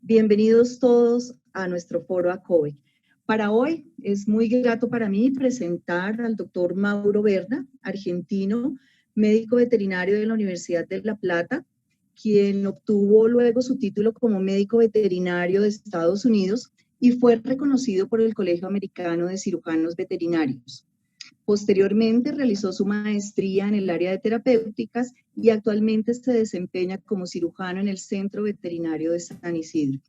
Bienvenidos todos a nuestro foro ACOVE. Para hoy es muy grato para mí presentar al doctor Mauro Berna, argentino, médico veterinario de la Universidad de La Plata, quien obtuvo luego su título como médico veterinario de Estados Unidos y fue reconocido por el Colegio Americano de Cirujanos Veterinarios. Posteriormente realizó su maestría en el área de terapéuticas y actualmente se desempeña como cirujano en el Centro Veterinario de San Isidro.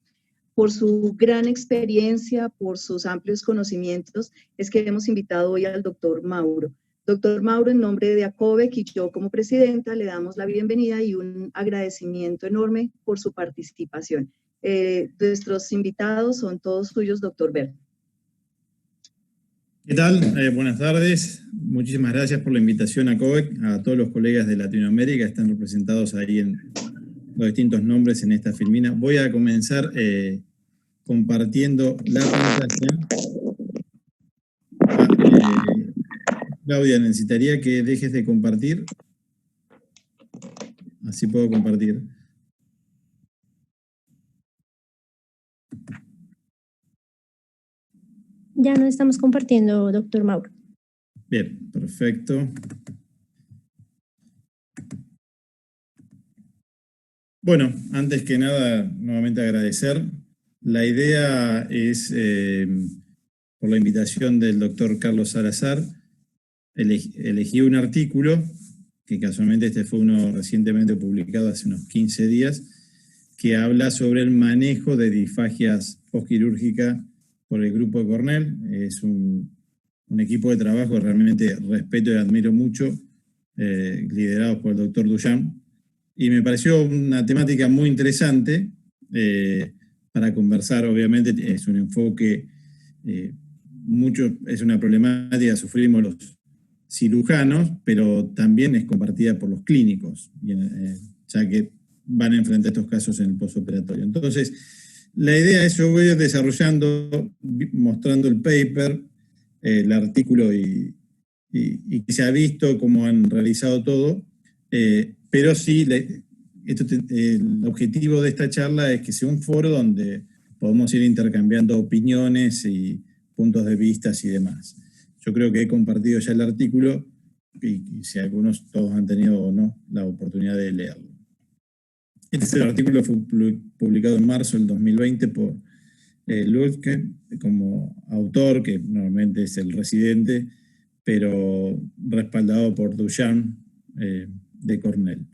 Por su gran experiencia, por sus amplios conocimientos, es que hemos invitado hoy al doctor Mauro. Doctor Mauro, en nombre de ACOVEC y yo como presidenta, le damos la bienvenida y un agradecimiento enorme por su participación. Nuestros invitados son todos suyos, doctor Berna. ¿Qué tal? Buenas tardes. Muchísimas gracias por la invitación a ACOVEC, a todos los colegas de Latinoamérica que están representados ahí en los distintos nombres en esta filmina. Voy a comenzar compartiendo la pantalla. Claudia, necesitaría que dejes de compartir. Así puedo compartir. Ya no estamos compartiendo, doctor Mauro. Bien, perfecto. Bueno, antes que nada, nuevamente agradecer. La idea es, por la invitación del doctor Carlos Salazar, elegí un artículo, que casualmente este fue uno recientemente publicado hace unos 15 días, que habla sobre el manejo de disfagias postquirúrgicas por el grupo de Cornell. Es un equipo de trabajo que realmente respeto y admiro mucho, liderado por el doctor Duchamp, y me pareció una temática muy interesante para conversar. Obviamente es un enfoque, es una problemática que sufrimos los cirujanos, pero también es compartida por los clínicos, ya que van a enfrentar estos casos en el postoperatorio. Entonces, la idea es, yo voy desarrollando, mostrando el paper, el artículo y que se ha visto cómo han realizado todo, pero sí, el objetivo de esta charla es que sea un foro donde podamos ir intercambiando opiniones y puntos de vista y demás. Yo creo que he compartido ya el artículo y si algunos, todos han tenido o no la oportunidad de leerlo. Este es el artículo, fue publicado en marzo del 2020 por Lutke como autor, que normalmente es el residente, pero respaldado por Duchamp de Cornell.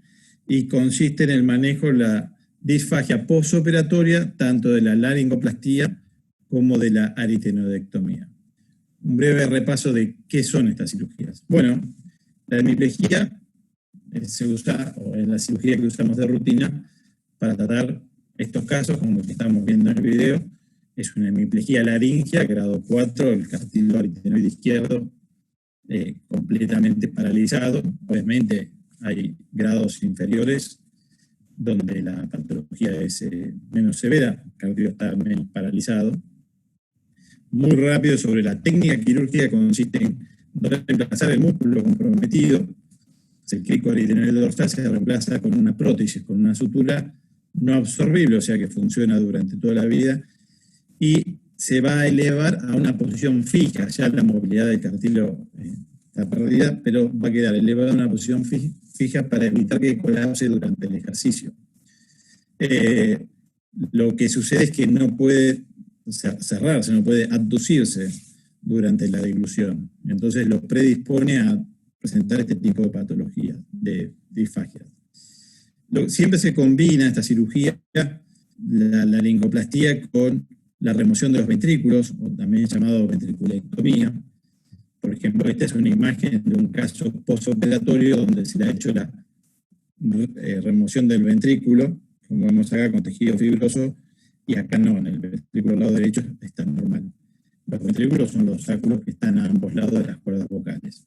Y consiste en el manejo de la disfagia postoperatoria, tanto de la laringoplastía como de la aritenoidectomía. Un breve repaso de qué son estas cirugías. Bueno, la hemiplegia se usa, o es la cirugía que usamos de rutina para tratar estos casos, como el que estamos viendo en el video. Es una hemiplegia laringea, grado 4, el cartílago aritenoide izquierdo completamente paralizado. Obviamente hay grados inferiores donde la patología es menos severa, el cartílago está menos paralizado. Muy rápido sobre la técnica quirúrgica, consiste en reemplazar el músculo comprometido. El crico aritenoide dorsal se reemplaza con una prótesis, con una sutura no absorbible, o sea que funciona durante toda la vida, y se va a elevar a una posición fija. Ya la movilidad del cartílago está perdida, pero va a quedar elevada a una posición fija para evitar que colapse durante el ejercicio. Lo que sucede es que no puede cerrarse, no puede abducirse durante la deglución. Entonces lo predispone a presentar este tipo de patologías, de disfagia. Siempre se combina esta cirugía, la laringoplastía, con la remoción de los ventrículos, o también llamado ventriculectomía. Por ejemplo, esta es una imagen de un caso postoperatorio donde se le ha hecho la remoción del ventrículo, como vemos acá, con tejido fibroso, y acá no, en el ventrículo del lado derecho está normal. Los ventrículos son los sacros que están a ambos lados de las cuerdas vocales.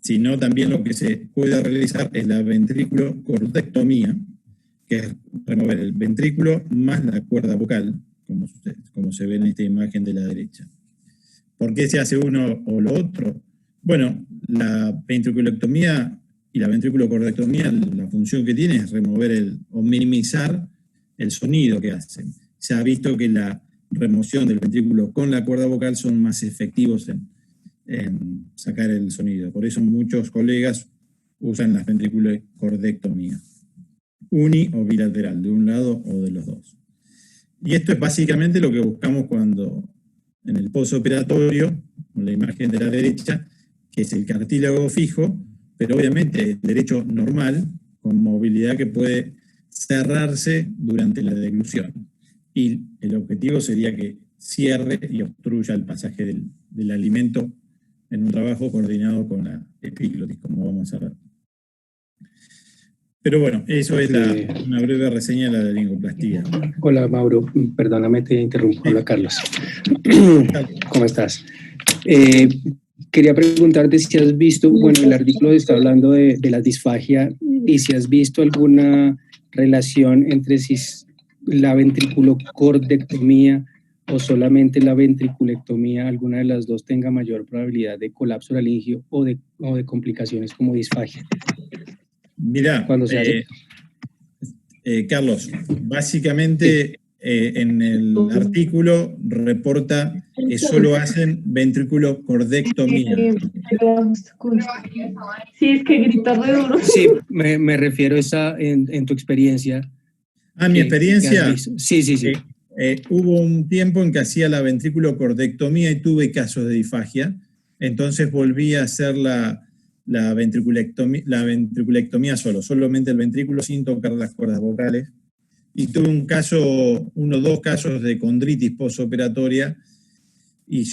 Sino también lo que se puede realizar es la ventriculocortectomía, que es remover el ventrículo más la cuerda vocal, como se ve en esta imagen de la derecha. ¿Por qué se hace uno o lo otro? Bueno, la ventriculectomía y la ventriculocortectomía, la función que tiene es remover o minimizar el sonido que hacen. Se ha visto que la remoción del ventrículo con la cuerda vocal son más efectivos en sacar el sonido. Por eso muchos colegas usan las ventriculocordectomías, uni o bilateral, de un lado o de los dos. Y esto es básicamente lo que buscamos cuando en el postoperatorio, con la imagen de la derecha, que es el cartílago fijo, pero obviamente el derecho normal, con movilidad que puede cerrarse durante la deglución. Y el objetivo sería que cierre y obstruya el pasaje del alimento en un trabajo coordinado con la epiglotis, como vamos a ver. Pero bueno, eso es una breve reseña de la laringoplastía. Hola Mauro, perdóname, te interrumpo. Hola Carlos. ¿Cómo estás? Quería preguntarte si has visto, bueno, el artículo está hablando de la disfagia, y si has visto alguna relación entre si la ventriculocordectomía o solamente la ventriculectomía, alguna de las dos tenga mayor probabilidad de colapso laringio o de complicaciones como disfagia. Mirá, Carlos, básicamente en el artículo reporta que solo hacen ventriculocordectomía. Sí, es que grita re duro. Sí, me refiero a esa en tu experiencia. Mi experiencia. Sí. Hubo un tiempo en que hacía la ventriculocordectomía y tuve casos de disfagia, entonces volví a hacer la ventriculectomía solamente el ventrículo sin tocar las cuerdas vocales, y tuve uno o dos casos de condritis postoperatoria, y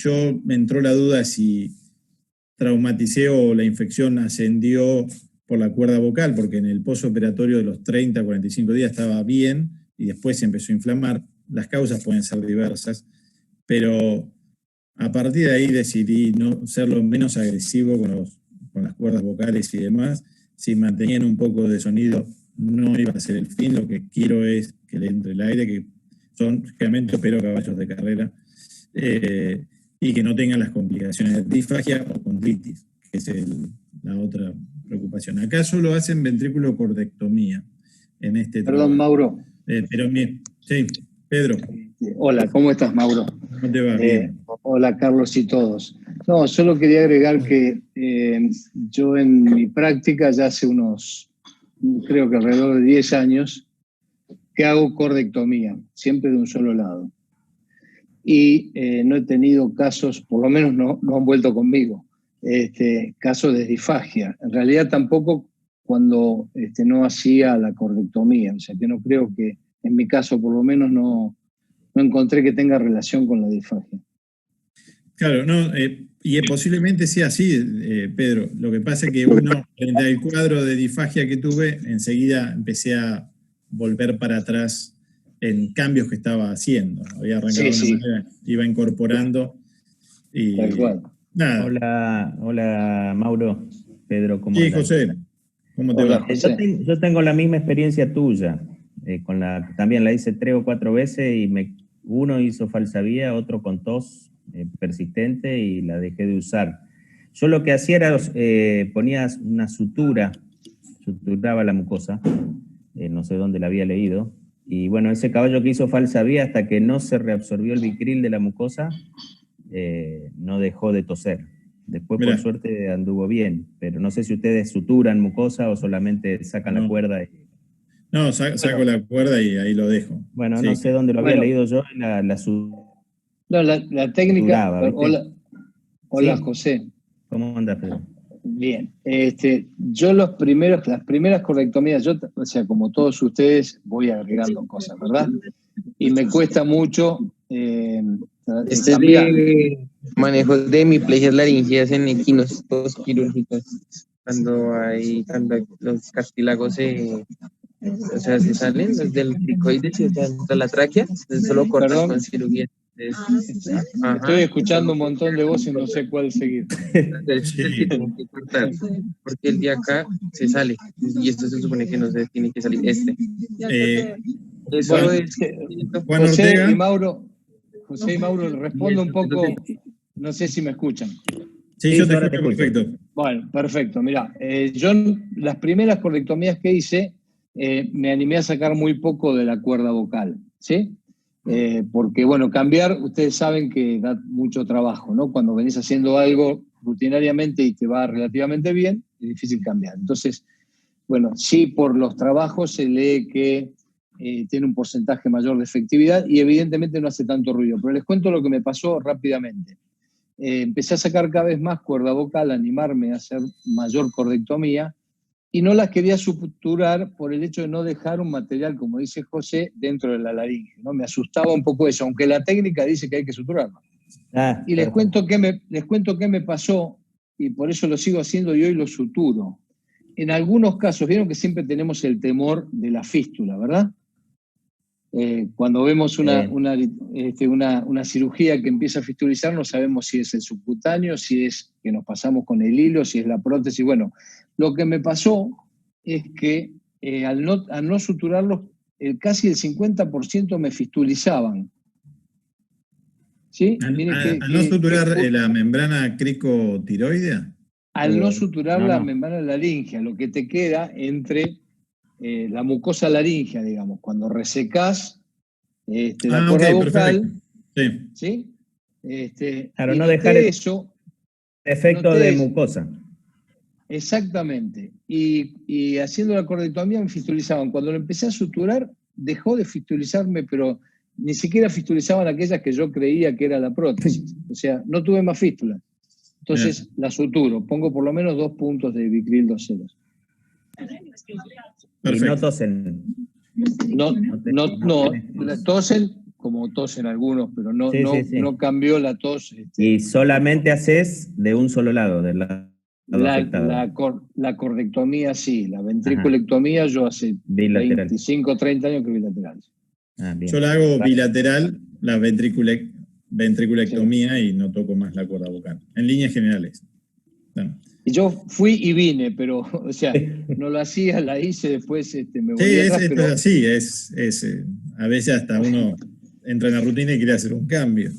me entró la duda si traumaticé o la infección ascendió por la cuerda vocal, porque en el postoperatorio de los 30 a 45 días estaba bien y después se empezó a inflamar. Las causas pueden ser diversas, pero a partir de ahí decidí no ser lo menos agresivo con las cuerdas vocales y demás. Si mantenían un poco de sonido, no iba a ser el fin. Lo que quiero es que le entre el aire, que son realmente opero caballos de carrera, y que no tengan las complicaciones de disfagia o condritis, que es la otra preocupación. Acá solo hacen ventriculocordectomía en este Perdón, trabajo. Mauro. Sí, Pedro. Hola, ¿cómo estás, Mauro? ¿Cómo te va? Bien. Hola, Carlos y todos. No, solo quería agregar que yo en mi práctica ya hace creo que alrededor de 10 años, que hago cordectomía, siempre de un solo lado. Y no he tenido casos, por lo menos no han vuelto conmigo, casos de disfagia. En realidad tampoco cuando no hacía la cordectomía, o sea que no creo que, en mi caso por lo menos no encontré que tenga relación con la disfagia. Claro, no, y posiblemente sea así, Pedro. Lo que pasa es que frente al cuadro de disfagia que tuve, enseguida empecé a volver para atrás en cambios que estaba haciendo. Había arrancado de una manera, iba incorporando. Y tal cual. Nada. Hola, Mauro. Pedro, ¿cómo Sí, andas? José, ¿cómo te Hola, va? José. Yo tengo la misma experiencia tuya. También la hice 3 o 4 veces y uno hizo falsa vía, otro con tos persistente y la dejé de usar. Yo lo que hacía era ponía una suturaba la mucosa, no sé dónde la había leído, y bueno, ese caballo que hizo falsa vía hasta que no se reabsorbió el Vicryl de la mucosa, no dejó de toser. Después, por suerte, anduvo bien, pero no sé si ustedes suturan mucosa o solamente sacan la cuerda. No, saco la cuerda y ahí lo dejo. Bueno, sí. No sé dónde lo había leído yo, la técnica... Hola, ¿sí? José. ¿Cómo andas, Pedro? Bien. Yo las primeras cordectomías, o sea, como todos ustedes, voy agregando cosas, ¿verdad? Y me cuesta mucho cambiar. De manejo de hemiplegias laringeas en equinos postquirúrgicos, cuando los cartílagos se salen desde el cricoides y hasta la tráquea, solo cortan con cirugía. Estoy escuchando un montón de voces, no sé cuál seguir. Sí. Tengo que cortar, porque el de acá se sale, y esto se supone que no se tiene que salir. Eso es. José y Mauro, respondo un poco, no sé si me escuchan. Sí, yo te escucho perfecto. Bueno, perfecto. Mirá, yo las primeras cordectomías que hice me animé a sacar muy poco de la cuerda vocal, ¿sí? Porque, bueno, cambiar, ustedes saben que da mucho trabajo, ¿no? Cuando venís haciendo algo rutinariamente y te va relativamente bien, es difícil cambiar. Entonces, bueno, sí, por los trabajos se lee que tiene un porcentaje mayor de efectividad y evidentemente no hace tanto ruido. Pero les cuento lo que me pasó rápidamente. Empecé a sacar cada vez más cuerda vocal, a animarme a hacer mayor cordectomía y no las quería suturar por el hecho de no dejar un material, como dice José, dentro de la laringe, ¿no? Me asustaba un poco eso, aunque la técnica dice que hay que suturarlo. Y les cuento qué me pasó, y por eso lo sigo haciendo y hoy lo suturo. En algunos casos, vieron que siempre tenemos el temor de la fístula, ¿verdad? Cuando vemos una cirugía que empieza a fistulizar, no sabemos si es el subcutáneo, si es que nos pasamos con el hilo, si es la prótesis. Bueno, lo que me pasó es que al no suturarlos, casi el 50% me fistulizaban. ¿Sí? ¿Al no suturar la membrana cricotiroidea? Al no suturar la membrana laringea, lo que te queda entre la mucosa laringea, digamos, cuando resecás la cuerda vocal, ¿sí? Claro, no dejar eso, efecto de mucosa. Exactamente. Y haciendo la cordectomía me fistulizaban. Cuando lo empecé a suturar, dejó de fistulizarme, pero ni siquiera fistulizaban aquellas que yo creía que era la prótesis. O sea, no tuve más fístulas. Entonces la suturo, pongo por lo menos 2 puntos de Vicryl 2.0. Y no tosen. No, tosen como tosen algunos, pero no cambió la tos. Y solamente haces de un solo lado, del lado afectado. La cordectomía sí, la ventriculectomía yo hace bilateral. 25, 30 años que bilateral. Yo la hago bilateral, la ventriculectomía, y no toco más la cuerda vocal, en líneas generales. Bueno. Yo fui y vine, pero, o sea, no lo hacía, la hice, después me volví atrás. Sí, es así, a veces hasta uno entra en la rutina y quiere hacer un cambio.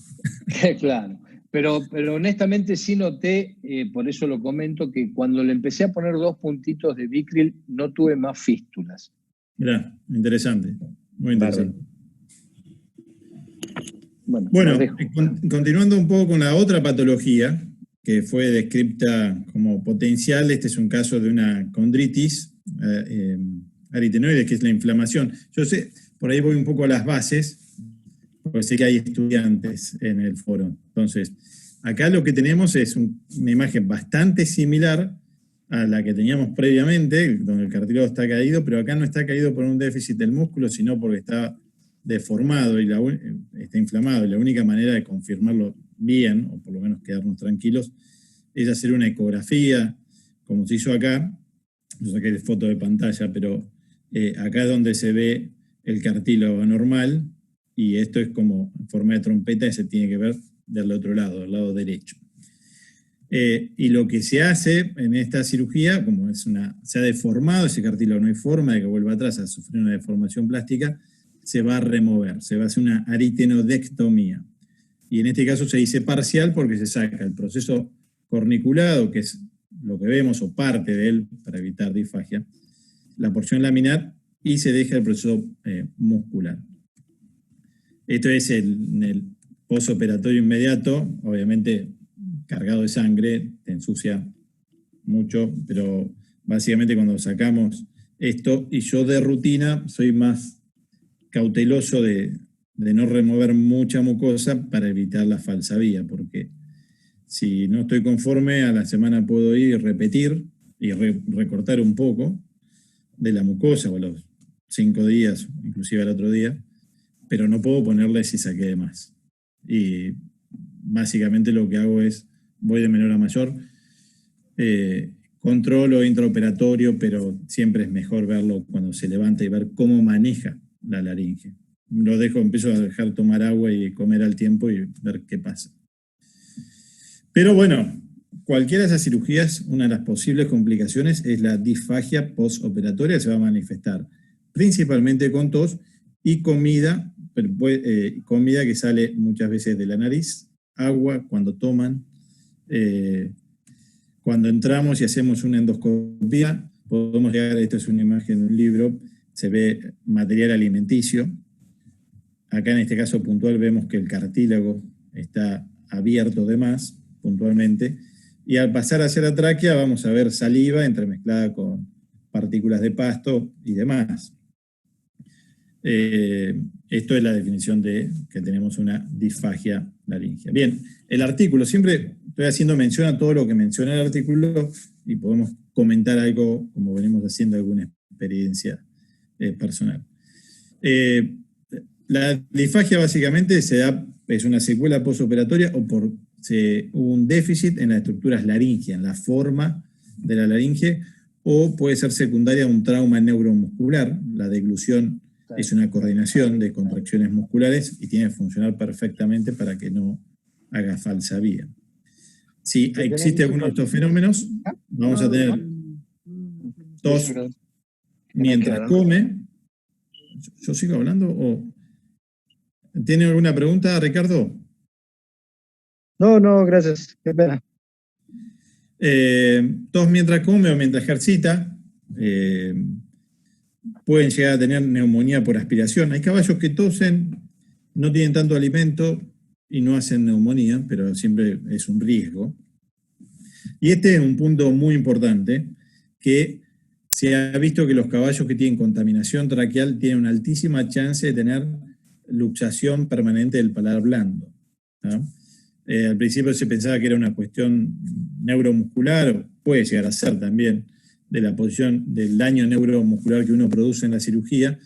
Claro, pero honestamente sí noté, por eso lo comento, que cuando le empecé a poner 2 puntitos de Vicryl no tuve más fístulas. Mirá, interesante, muy interesante. Bueno, continuando un poco con la otra patología que fue descrita como potencial, este es un caso de una condritis aritenoide, que es la inflamación. Yo sé, por ahí voy un poco a las bases, porque sé que hay estudiantes en el foro. Entonces, acá lo que tenemos es una imagen bastante similar a la que teníamos previamente, donde el cartílago está caído, pero acá no está caído por un déficit del músculo, sino porque está deformado y está inflamado, y la única manera de confirmarlo bien, o por lo menos quedarnos tranquilos, es hacer una ecografía, como se hizo acá. Yo saqué foto de pantalla, pero acá es donde se ve el cartílago anormal, y esto es como en forma de trompeta, y se tiene que ver del otro lado, del lado derecho. Y lo que se hace en esta cirugía, como se ha deformado ese cartílago, no hay forma de que vuelva atrás a sufrir una deformación plástica, se va a remover, se va a hacer una aritenodectomía. Y en este caso se dice parcial porque se saca el proceso corniculado, que es lo que vemos, o parte de él, para evitar disfagia, la porción laminar, y se deja el proceso muscular. Esto es en el postoperatorio inmediato, obviamente cargado de sangre, te ensucia mucho, pero básicamente cuando sacamos esto, y yo de rutina soy más cauteloso de no remover mucha mucosa para evitar la falsa vía, porque si no estoy conforme, a la semana puedo ir y repetir y recortar un poco de la mucosa, o a los 5 días, inclusive al otro día, pero no puedo ponerle si saqué de más. Y básicamente lo que hago es, voy de menor a mayor, controlo intraoperatorio, pero siempre es mejor verlo cuando se levanta y ver cómo maneja la laringe. Empiezo a dejar tomar agua y comer al tiempo y ver qué pasa. Pero bueno, cualquiera de esas cirugías, una de las posibles complicaciones es la disfagia postoperatoria, se va a manifestar principalmente con tos y comida que sale muchas veces de la nariz, agua cuando toman. Cuando entramos y hacemos una endoscopía, podemos llegar, esto es una imagen de un libro, se ve material alimenticio. Acá en este caso puntual vemos que el cartílago está abierto de más, puntualmente, y al pasar hacia la tráquea vamos a ver saliva entremezclada con partículas de pasto y demás. Esto es la definición de que tenemos una disfagia laríngea. Bien, el artículo, siempre estoy haciendo mención a todo lo que menciona el artículo y podemos comentar algo, como venimos haciendo, alguna experiencia personal. La disfagia básicamente es una secuela postoperatoria o por un déficit en las estructuras laringeas, en la forma de la laringe, o puede ser secundaria a un trauma neuromuscular. La deglución es una coordinación de contracciones musculares y tiene que funcionar perfectamente para que no haga falsa vía. Si existe alguno de estos fenómenos, vamos a tener tos mientras come. ¿Yo sigo hablando o tiene alguna pregunta, Ricardo? No, gracias. Qué pena. Tos mientras come o mientras ejercita. Pueden llegar a tener neumonía por aspiración. Hay caballos que tosen, no tienen tanto alimento y no hacen neumonía, pero siempre es un riesgo. Y este es un punto muy importante, que se ha visto que los caballos que tienen contaminación traqueal tienen una altísima chance de tener luxación permanente del paladar blando, ¿no? Al principio se pensaba que era una cuestión neuromuscular, puede llegar a ser también, de la posición del daño neuromuscular que uno produce en la cirugía,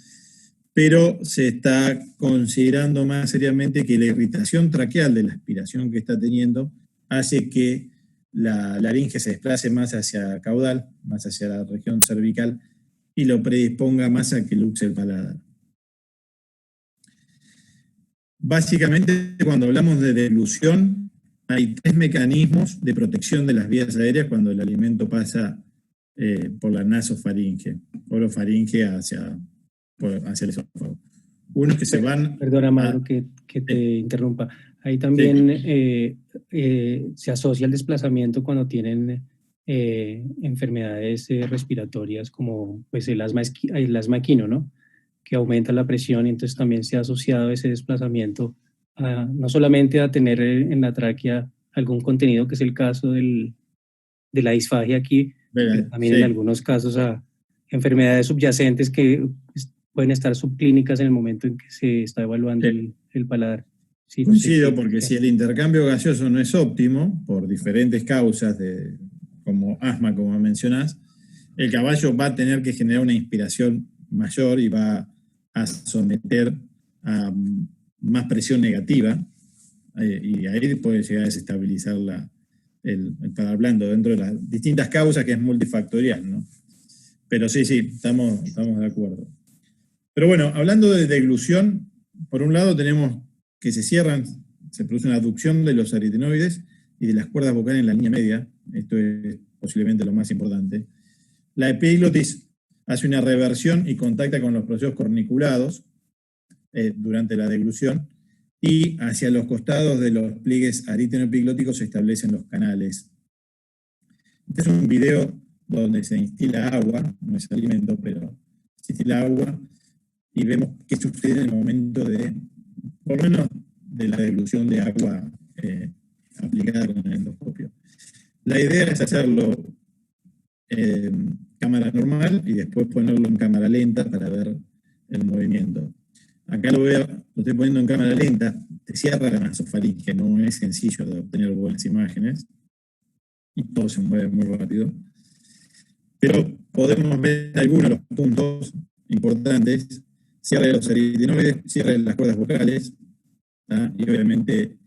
pero se está considerando más seriamente que la irritación traqueal de la aspiración que está teniendo hace que la laringe se desplace más hacia caudal, más hacia la región cervical, y lo predisponga más a que luxe el paladar. Básicamente, cuando hablamos de deglución, hay 3 mecanismos de protección de las vías aéreas cuando el alimento pasa por la nasofaringe, orofaringe hacia el esófago. Uno es que se van... Perdona, Mauro, que te interrumpa. Ahí también se asocia el desplazamiento cuando tienen enfermedades respiratorias como pues, el asma equino, ¿no? Que aumenta la presión y entonces también se ha asociado ese desplazamiento no solamente a tener en la tráquea algún contenido, que es el caso de la disfagia aquí, pero también en algunos casos a enfermedades subyacentes que pueden estar subclínicas en el momento en que se está evaluando el paladar. Sí, coincido, porque si el intercambio gaseoso no es óptimo, por diferentes causas, como asma, como mencionás, el caballo va a tener que generar una inspiración mayor y va a someter a más presión negativa, y ahí puede llegar a desestabilizar el paladar blando dentro de las distintas causas, que es multifactorial, ¿no? Pero sí, estamos de acuerdo. Pero bueno, hablando de deglución, por un lado tenemos que se produce una aducción de los aritenoides y de las cuerdas vocales en la línea media. Esto es posiblemente lo más importante. La epiglotis hace una reversión y contacta con los procesos corniculados durante la deglución, y hacia los costados de los pliegues aritenoepiglóticos se establecen los canales. Este es un video donde se instila agua, no es alimento, pero se instila agua, y vemos qué sucede en el momento por lo menos de la deglución de agua aplicada con el endoscopio. La idea es hacerlo en cámara normal y después ponerlo en cámara lenta para ver el movimiento. Acá lo estoy poniendo en cámara lenta, te cierra la nasofaringe, no es sencillo de obtener buenas imágenes y todo se mueve muy rápido, pero podemos ver algunos de los puntos importantes: cierre de los aritenoides, cierre de las cuerdas vocales, ¿tá? Y obviamente,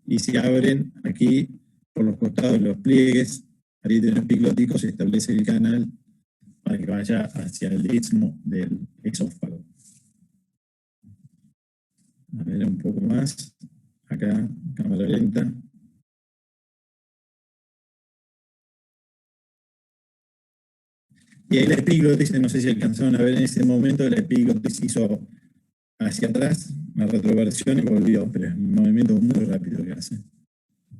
y se abren aquí por los costados de los pliegues aritenoepiglóticos, se establece el canal para que vaya hacia el istmo del esófago. A ver un poco más, acá, cámara lenta. Y ahí la epiglotis, no sé si alcanzaron a ver en ese momento, la epiglotis hizo hacia atrás, una retroversión y volvió, pero es un movimiento muy rápido que hace.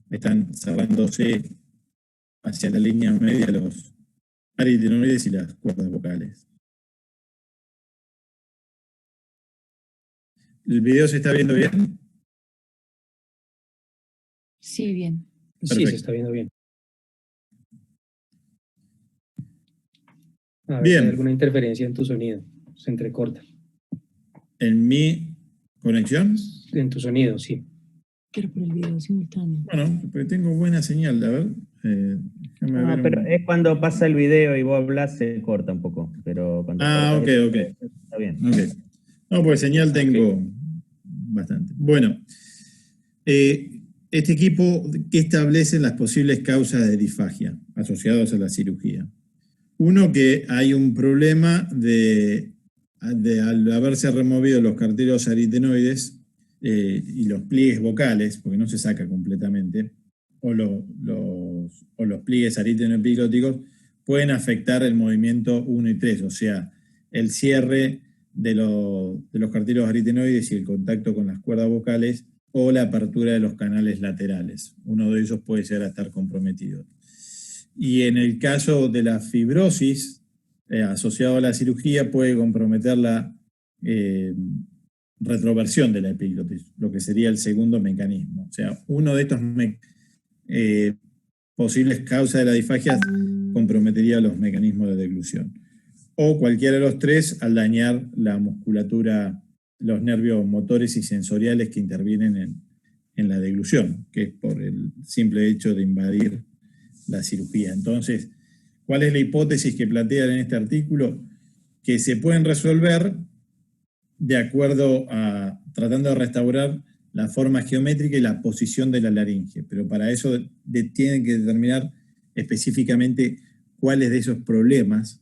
Están cerrándose hacia la línea media los aritenoides y las cuerdas vocales. ¿El video se está viendo bien? Sí, bien. Sí, Perfecto. se está viendo bien. A ver Bien. si hay alguna interferencia en tu sonido. Se entrecorta. ¿En mi conexión? En tu sonido, sí. Pero por el video simultáneo. Bueno, porque tengo buena señal, a ver. Déjame No, ver pero un- es cuando pasa el video y vos hablas, se corta un poco. Pero cuando Ah, corta ok. está bien. Ok. No, pues señal tengo bastante. Bueno, este equipo que establece las posibles causas de disfagia asociadas a la cirugía. Uno, que hay un problema de al haberse removido los cartílagos aritenoides y los pliegues vocales, porque no se saca completamente, o los pliegues aritenoepigloticos, pueden afectar el movimiento 1 y 3, o sea, el cierre de los cartílagos aritenoides y el contacto con las cuerdas vocales, o la apertura de los canales laterales. Uno de ellos puede llegar a estar comprometido. Y en el caso de la fibrosis asociado a la cirugía, puede comprometer la retroversión de la epiglotis, lo que sería el segundo mecanismo. O sea, uno de estos posibles causas de la disfagia comprometería los mecanismos de deglución. O cualquiera de los tres al dañar la musculatura, los nervios motores y sensoriales que intervienen en la deglución, que es por el simple hecho de invadir la cirugía. Entonces, ¿cuál es la hipótesis que plantean en este artículo? Que se pueden resolver de acuerdo a tratando de restaurar la forma geométrica y la posición de la laringe, pero para eso tienen que determinar específicamente cuáles de esos problemas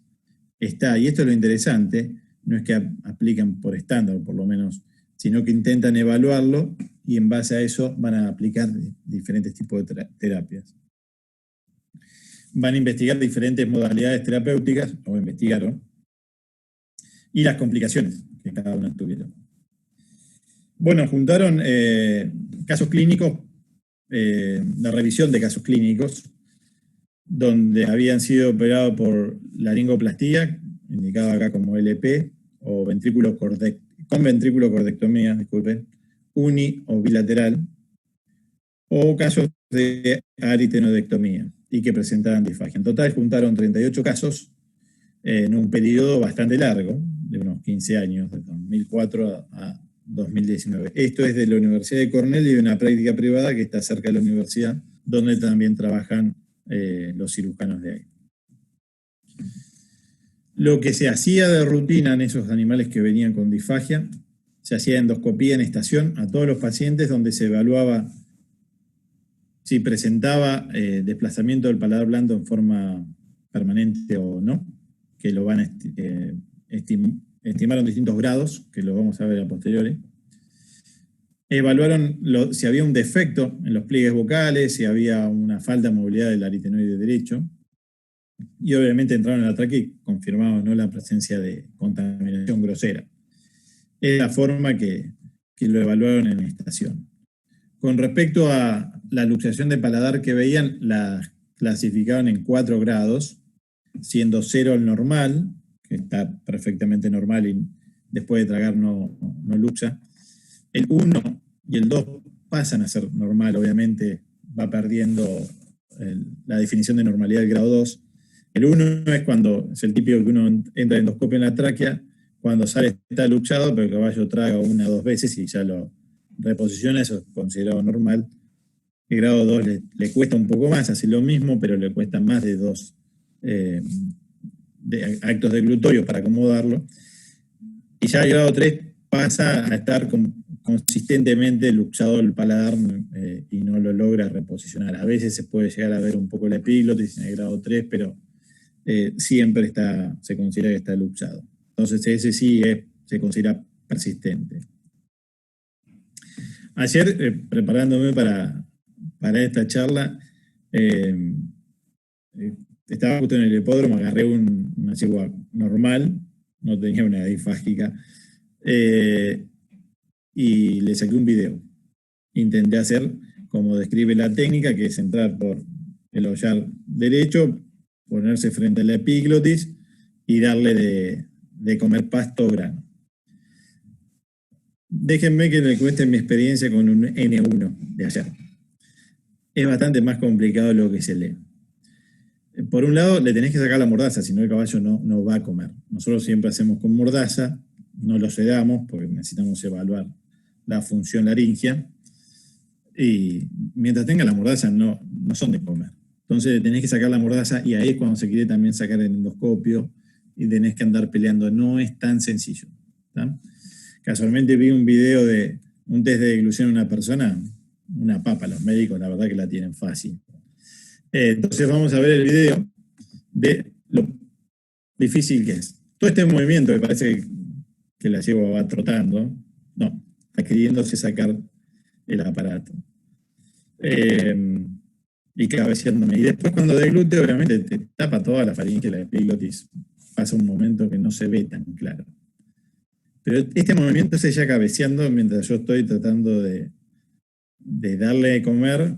está. Y esto es lo interesante, no es que aplican por estándar, por lo menos, sino que intentan evaluarlo y en base a eso van a aplicar diferentes tipos de terapias. Van a investigar diferentes modalidades terapéuticas, o investigaron, y las complicaciones que cada una tuvieron. Bueno, juntaron casos clínicos, la revisión de casos clínicos, donde habían sido operados por laringoplastía, indicado acá como LP, o con ventrículo cordectomía, disculpen, uni o bilateral, o casos de aritenodectomía, y que presentaban disfagia. En total juntaron 38 casos en un periodo bastante largo, de unos 15 años, de 2004 a 2019. Esto es de la Universidad de Cornell y de una práctica privada que está cerca de la universidad, donde también trabajan los cirujanos de ahí. Lo que se hacía de rutina en esos animales que venían con disfagia, se hacía endoscopía en estación a todos los pacientes, donde se evaluaba si presentaba desplazamiento del paladar blando en forma permanente o no, que lo van a estimaron distintos grados, que lo vamos a ver a posteriori. Evaluaron si había un defecto en los pliegues vocales, si había una falta de movilidad del aritenoide derecho, y obviamente entraron a la tráquea y confirmaban, ¿no?, la presencia de contaminación grosera. Es la forma que lo evaluaron en estación. Con respecto a la luxación de paladar que veían, la clasificaban en 4 grados, siendo 0 el normal, que está perfectamente normal y después de tragar no luxa. El 1 y el 2 pasan a ser normal, obviamente va perdiendo la definición de normalidad del grado 2. El 1 es cuando es el típico que uno entra en endoscopio en la tráquea, cuando sale está luxado, pero el caballo traga 1 o 2 veces y ya lo reposiciona, eso es considerado normal. El grado 2 le cuesta un poco más, hace lo mismo, pero le cuesta más de 2 de actos de glutorio para acomodarlo. Y ya el grado 3 pasa a estar consistentemente luxado el paladar y no lo logra reposicionar. A veces se puede llegar a ver un poco la epiglotis en el grado 3, pero siempre se considera que está luxado. Entonces ese sí se considera persistente. Ayer, preparándome para esta charla, estaba justo en el hipódromo, agarré una cigua normal, no tenía una disfágica, y le saqué un video. Intenté hacer como describe la técnica, que es entrar por el hollar derecho, ponerse frente a la epiglotis y darle de comer pasto o grano. déjenme que les cueste mi experiencia con un N1 de ayer. Es bastante más complicado de lo que se lee. Por un lado, le tenés que sacar la mordaza, si no el caballo no va a comer. Nosotros siempre hacemos con mordaza, no lo sedamos porque necesitamos evaluar la función laringea, y mientras tenga la mordaza no son de comer. Entonces tenés que sacar la mordaza y ahí es cuando se quiere también sacar el endoscopio y tenés que andar peleando. No es tan sencillo, ¿tá? Casualmente vi un video de un test de deglución en una persona, una papa, los médicos la verdad que la tienen fácil. Entonces vamos a ver el video de lo difícil que es. Todo este movimiento que parece que la yegua va trotando, no, está queriéndose sacar el aparato. Y cabeceándome. Y después cuando deglute, obviamente te tapa toda la faringe, la epiglotis. Pasa un momento que no se ve tan claro. Pero este movimiento es ella cabeceando mientras yo estoy tratando de darle de comer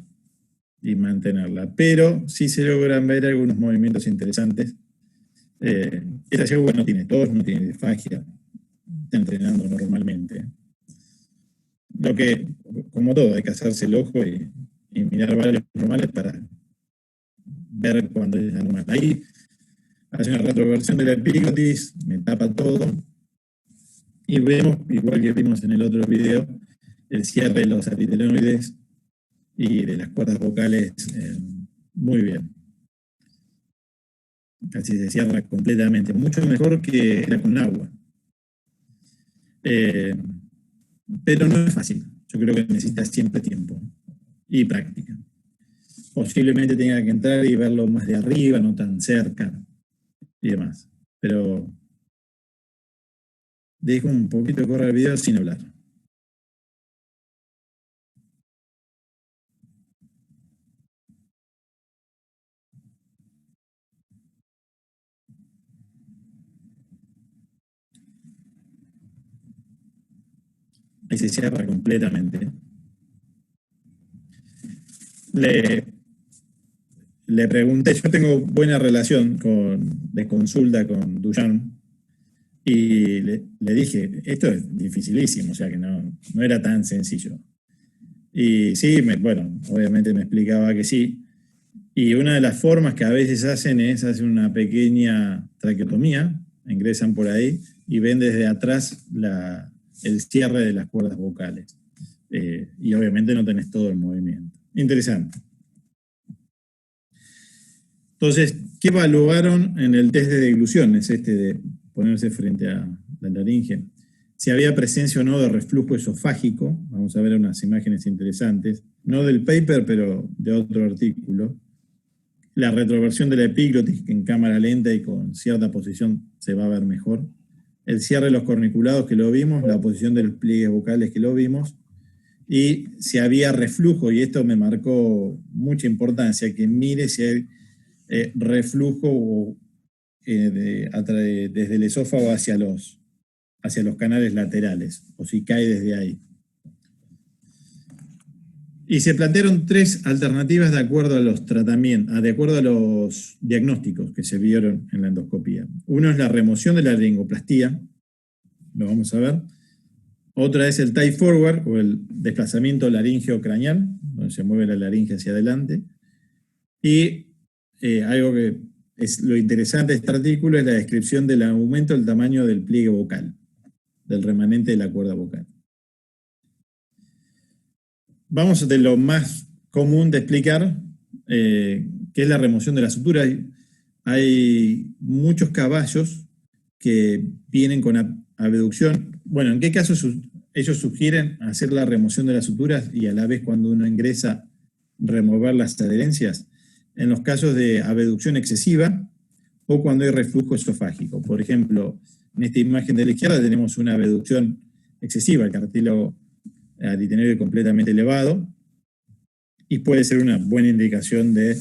y mantenerla. Pero sí se logran ver algunos movimientos interesantes. Esta yegua no tiene tos, no tiene disfagia, está entrenando normalmente. Lo que, como todo, hay que hacerse el ojo y mirar varios normales para ver cuándo es anormal. Ahí hace una retroversión de la epiglotis, me tapa todo y vemos, igual que vimos en el otro video, el cierre de los aritelenoides y de las cuerdas vocales muy bien. Casi se cierra completamente, mucho mejor que era con agua. Pero no es fácil. Yo creo que necesita siempre tiempo y práctica. Posiblemente tenga que entrar y verlo más de arriba, no tan cerca y demás. Pero dejo un poquito de correr el video sin hablar. Ahí se cierra completamente. Le pregunté, yo tengo buena relación de consulta con Duchamp, y le dije, esto es dificilísimo, o sea que no era tan sencillo. Y sí, bueno, obviamente me explicaba que sí. Y una de las formas que a veces hacen es hacer una pequeña traqueotomía, ingresan por ahí y ven desde atrás el cierre de las cuerdas vocales. Y obviamente no tenés todo el movimiento. Interesante. Entonces, ¿qué evaluaron en el test de deglución? Es de ponerse frente a la laringe. Si había presencia o no de reflujo esofágico. Vamos a ver unas imágenes interesantes. No del paper, pero de otro artículo. La retroversión de la epiglotis, que en cámara lenta y con cierta posición se va a ver mejor. El cierre de los corniculados, que lo vimos. La posición de los pliegues vocales, que lo vimos. Y si había reflujo, y esto me marcó mucha importancia, que mire si hay reflujo desde el esófago hacia los canales laterales, o si cae desde ahí. Y se plantearon 3 alternativas de acuerdo a los tratamientos, de acuerdo a los diagnósticos que se vieron en la endoscopía. Uno es la remoción de la laringoplastía, lo vamos a ver. Otra es el tie forward, o el desplazamiento laríngeo craneal, donde se mueve la laringe hacia adelante. Y algo que es lo interesante de este artículo es la descripción del aumento del tamaño del pliegue vocal, del remanente de la cuerda vocal. Vamos de lo más común de explicar, que es la remoción de la sutura. Hay muchos caballos que vienen con abducción. Bueno, ¿en qué caso ellos sugieren hacer la remoción de las suturas y a la vez cuando uno ingresa remover las adherencias? En los casos de abducción excesiva o cuando hay reflujo esofágico. Por ejemplo, en esta imagen de la izquierda tenemos una abducción excesiva, el cartílago aritenoide completamente elevado, y puede ser una buena indicación de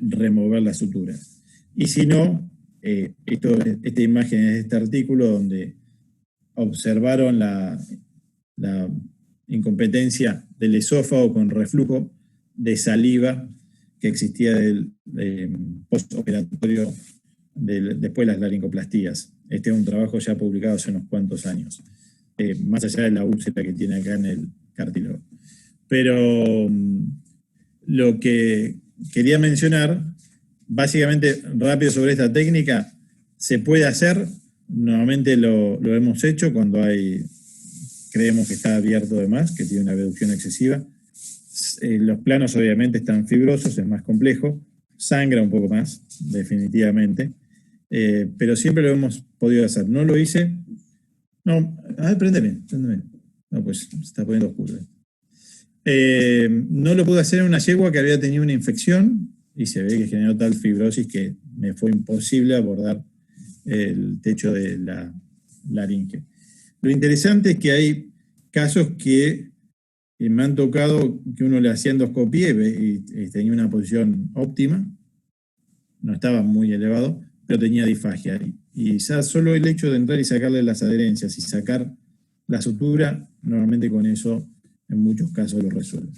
remover las suturas. Y si no, esta imagen es de este artículo donde observaron la incompetencia del esófago con reflujo de saliva que existía del postoperatorio después de las laringoplastías. Este es un trabajo ya publicado hace unos cuantos años. más allá de la úlcera que tiene acá en el cartílago. Pero lo que quería mencionar, básicamente rápido sobre esta técnica, se puede hacer, normalmente lo hemos hecho cuando creemos que está abierto de más, que tiene una reducción excesiva. Los planos obviamente están fibrosos, es más complejo, sangra un poco más, definitivamente, pero siempre lo hemos podido hacer. No lo hice, no, a ver, préndeme. No, pues se está poniendo oscuro. No lo pude hacer en una yegua que había tenido una infección y se ve que generó tal fibrosis que me fue imposible abordar el techo de la laringe. Lo interesante es que hay casos que me han tocado que uno le hacía endoscopía y tenía una posición óptima, no estaba muy elevado, pero tenía disfagia. Y ya solo el hecho de entrar y sacarle las adherencias y sacar la sutura, normalmente con eso en muchos casos lo resuelve.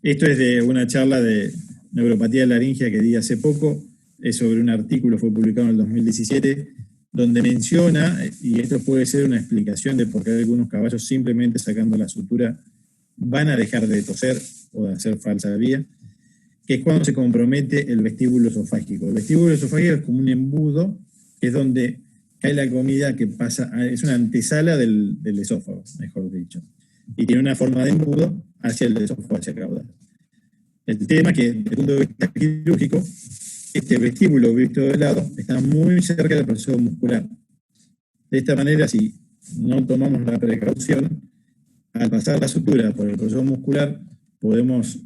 Esto es de una charla de neuropatía de laringe que di hace poco, es sobre un artículo, fue publicado en el 2017, donde menciona, y esto puede ser una explicación de por qué algunos caballos simplemente sacando la sutura van a dejar de toser o de hacer falsa vía, que es cuando se compromete el vestíbulo esofágico. El vestíbulo esofágico es como un embudo, que es donde cae la comida que pasa, es una antesala del esófago, mejor dicho, y tiene una forma de embudo hacia el esófago, hacia el caudal. El tema es que, desde el punto de vista quirúrgico, este vestíbulo visto de lado está muy cerca del proceso muscular. De esta manera, si no tomamos la precaución, al pasar la sutura por el proceso muscular, podemos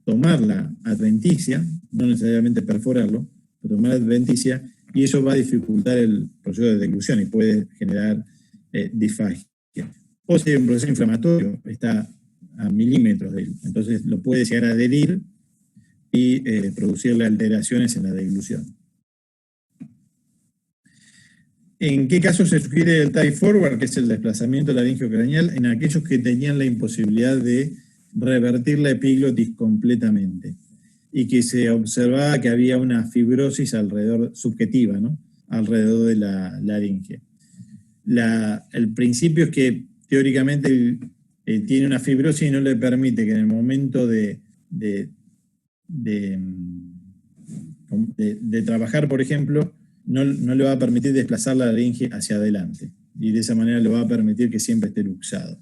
tomar la adventicia, no necesariamente perforarlo, pero tomar la adventicia, y eso va a dificultar el proceso de deglución y puede generar disfagia. O si hay un proceso inflamatorio, está a milímetros de él, entonces lo puede llegar a adherir y producirle alteraciones en la deglución. ¿En qué casos se sugiere el tie forward, que es el desplazamiento laringio-craneal? En aquellos que tenían la imposibilidad de revertir la epiglotis completamente y que se observaba que había una fibrosis alrededor, subjetiva, ¿no?, alrededor de la laringe. El principio es que teóricamente tiene una fibrosis y no le permite que en el momento de trabajar, por ejemplo, no le va a permitir desplazar la laringe hacia adelante, y de esa manera le va a permitir que siempre esté luxado.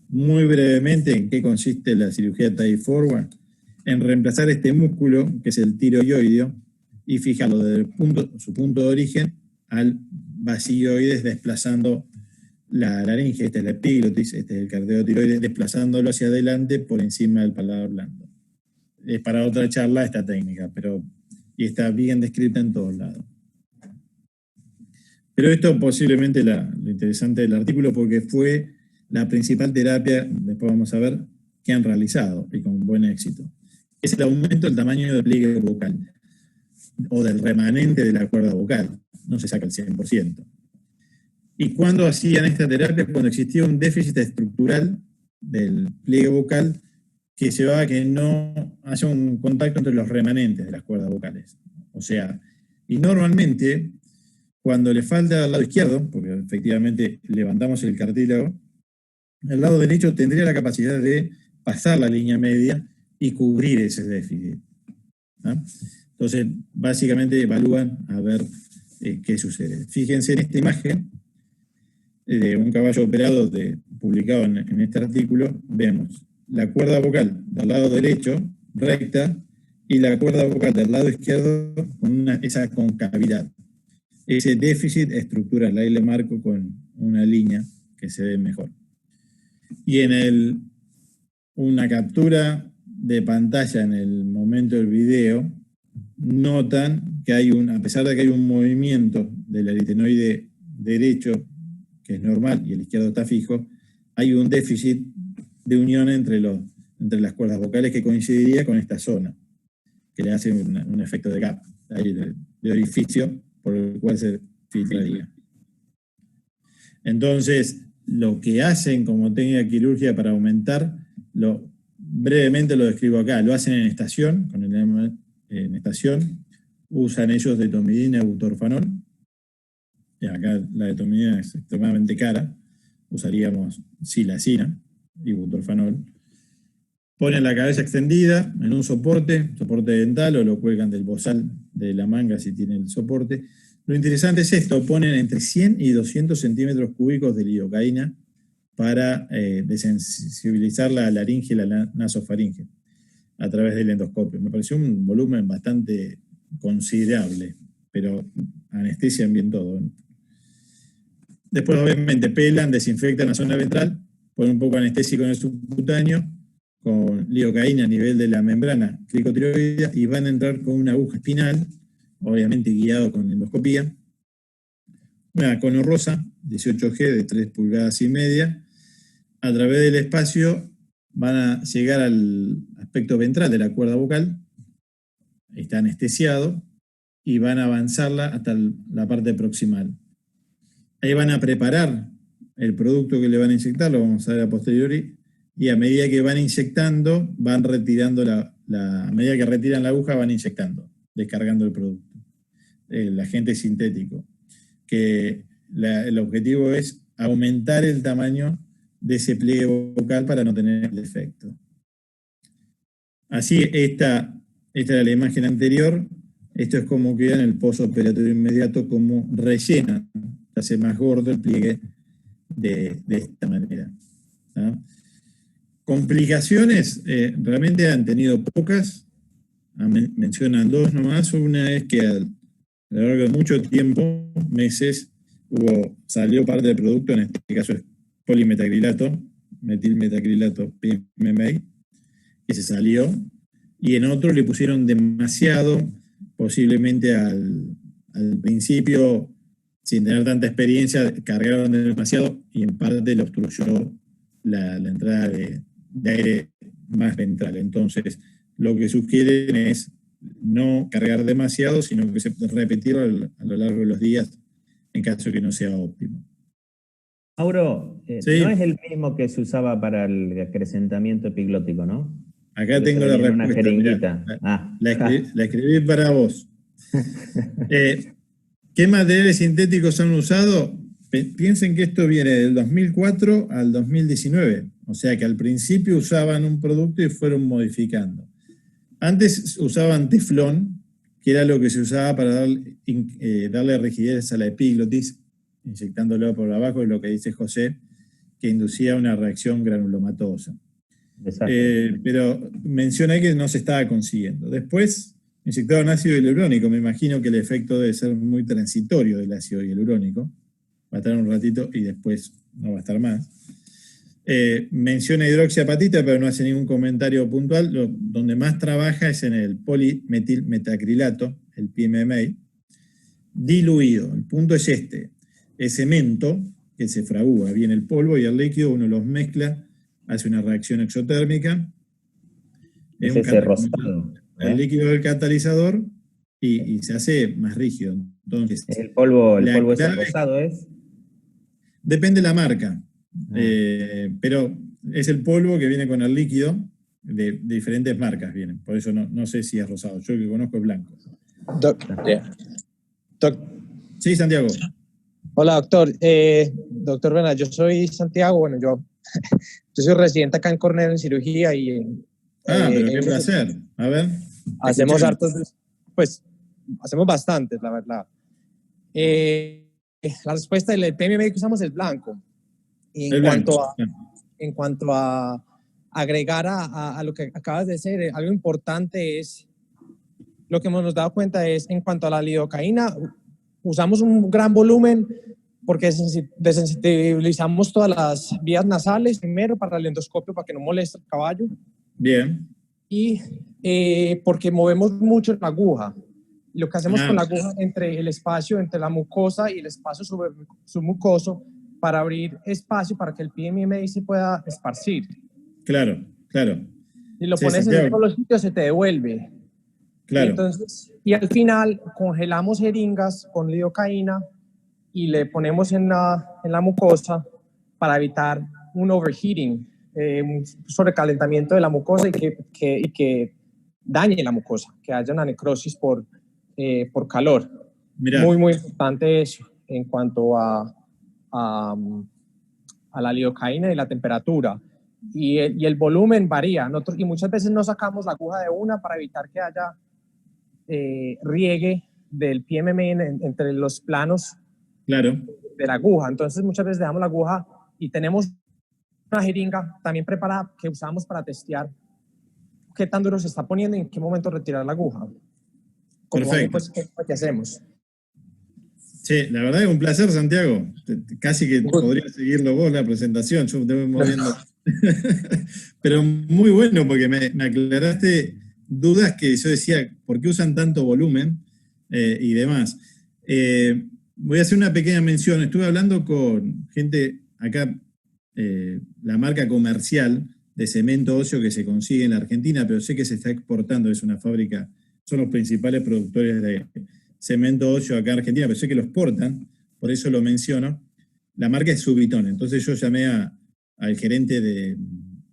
Muy brevemente, ¿en qué consiste la cirugía tie forward? En reemplazar este músculo, que es el tiroideo, y fijarlo desde su punto de origen al basioides, desplazando la laringe. Esta es la epiglotis, este es el cardiotiroides, desplazándolo hacia adelante por encima del paladar blando. Es para otra charla esta técnica, y está bien descrita en todos lados. Pero esto posiblemente lo interesante del artículo, porque fue la principal terapia, después vamos a ver, que han realizado, y con buen éxito. Es el aumento del tamaño del pliegue vocal, o del remanente de la cuerda vocal, no se saca el 100%. ¿Y cuándo hacían esta terapia? Cuando existía un déficit estructural del pliegue vocal que llevaba a que no haya un contacto entre los remanentes de las cuerdas vocales. O sea, y normalmente, cuando le falta al lado izquierdo, porque efectivamente levantamos el cartílago, el lado derecho tendría la capacidad de pasar la línea media y cubrir ese déficit, ¿no? Entonces, básicamente evalúan a ver qué sucede. Fíjense en esta imagen de un caballo operado publicado en este artículo. Vemos la cuerda vocal del lado derecho recta y la cuerda vocal del lado izquierdo con esa concavidad. Ese déficit estructural, ahí le marco con una línea que se ve mejor. Y en una captura de pantalla en el momento del video, notan que a pesar de que hay un movimiento del aritenoide derecho, que es normal, y el izquierdo está fijo, hay un déficit de unión entre las cuerdas vocales que coincidiría con esta zona, que le hace un efecto de gap, de orificio por el cual se filtraría. Entonces, lo que hacen como técnica quirúrgica para aumentar, brevemente lo describo acá, lo hacen en estación, en estación, usan ellos detomidina, butorfanol, acá la detomidina es extremadamente cara, usaríamos silacina y butorfanol. Ponen la cabeza extendida en un soporte dental, o lo cuelgan del bozal de la manga si tienen el soporte. Lo interesante es esto: ponen entre 100 y 200 centímetros cúbicos de lidocaína para desensibilizar la laringe y la nasofaringe a través del endoscopio. Me pareció un volumen bastante considerable, pero anestesian bien todo. Después, obviamente, pelan, desinfectan la zona ventral, ponen un poco de anestésico en el subcutáneo, con lidocaína a nivel de la membrana cricotiroidea, y van a entrar con una aguja espinal, obviamente guiado con endoscopía, una cono rosa, 18G de 3 pulgadas y media. A través del espacio van a llegar al aspecto ventral de la cuerda bucal, está anestesiado, y van a avanzarla hasta la parte proximal. Ahí van a preparar el producto que le van a inyectar, lo vamos a ver a posteriori, y a medida que van inyectando, van retirando a medida que retiran la aguja, van inyectando, descargando el producto, el agente sintético, que el objetivo es aumentar el tamaño de ese pliegue bucal para no tener el defecto. Así, esta era la imagen anterior. Esto es como queda en el postoperatorio inmediato, como rellena, se hace más gordo el pliegue de esta manera, ¿no? Complicaciones realmente han tenido pocas, mencionan dos nomás. Una es que a lo largo de mucho tiempo, meses, salió parte del producto, en este caso es polimetacrilato, metilmetacrilato, PMMA, que se salió, y en otro le pusieron demasiado, posiblemente al principio, sin tener tanta experiencia, cargaron demasiado y en parte le obstruyó la entrada de aire más ventral. Entonces, lo que sugieren es no cargar demasiado, sino que repetirlo a lo largo de los días, en caso que no sea óptimo. Mauro, Sí. no es el mismo que se usaba para el acrecentamiento epiglótico, ¿no? Acá Porque tengo la venía en respuesta. una jeringuita. Mirá, la escribí para vos. ¿Qué materiales sintéticos han usado? Piensen que esto viene del 2004 al 2019. O sea que al principio usaban un producto y fueron modificando. Antes usaban teflón, que era lo que se usaba para darle rigidez a la epiglotis, inyectándolo por abajo, es lo que dice José, que inducía una reacción granulomatosa. Pero mencioné que no se estaba consiguiendo. Después inyectaron ácido hialurónico. Me imagino que el efecto debe ser muy transitorio del ácido hialurónico. Va a estar un ratito y después no va a estar más. Menciona hidroxiapatita, pero no hace ningún comentario puntual. Donde más trabaja es en el polimetilmetacrilato, el PMMA, diluido. El punto es este: es cemento que se fragúa bien el polvo y el líquido, uno los mezcla, hace una reacción exotérmica. Es ese rosado, el líquido del catalizador y se hace más rígido. Entonces, el polvo ese rosado es. Depende de la marca, pero es el polvo que viene con el líquido de diferentes marcas vienen. Por eso no sé si es rosado. Yo el que conozco es blanco. Sí, Santiago. Hola, doctor. Doctor Bernal, yo soy Santiago. Bueno, yo soy residente acá en Cornell en cirugía y pero qué placer. A ver. Hacemos hartos, pues, hacemos bastantes, la verdad. La respuesta del PMMA que usamos es blanco. Y en cuanto a agregar a lo que acabas de decir, algo importante es, lo que hemos dado cuenta es, en cuanto a la lidocaína, usamos un gran volumen porque desensibilizamos todas las vías nasales primero para el endoscopio, para que no moleste el caballo. Bien. Y porque movemos mucho la aguja. Lo que hacemos con la aguja entre el espacio entre la mucosa y el espacio submucoso para abrir espacio para que el PMMA se pueda esparcir. Claro. Si lo pones en todos los sitios se te devuelve. Claro. Y al final congelamos jeringas con lidocaína y le ponemos en la mucosa para evitar un overheating, un sobrecalentamiento de la mucosa y que dañe la mucosa, que haya una necrosis por calor. Mirá. Muy importante eso. en cuanto a la lidocaína y la temperatura. Y el volumen varía. Y muchas veces no sacamos la aguja de una para evitar que haya riegue del PMMA entre los planos de la aguja. Entonces muchas veces dejamos la aguja y tenemos una jeringa también preparada que usamos para testear qué tan duro se está poniendo y en qué momento retirar la aguja. Perfecto. Pues, ¿qué hacemos? Sí, la verdad es un placer, Santiago. Casi que podría seguirlo vos la presentación, yo te voy moviendo. Pero muy bueno, porque me aclaraste dudas que yo decía, ¿por qué usan tanto volumen y demás? Voy a hacer una pequeña mención. Estuve hablando con gente acá, la marca comercial de cemento óseo que se consigue en la Argentina, pero sé que se está exportando, es una fábrica, son los principales productores de cemento óseo acá en Argentina, pero sé que lo exportan, por eso lo menciono. La marca es Subitón, entonces yo llamé al gerente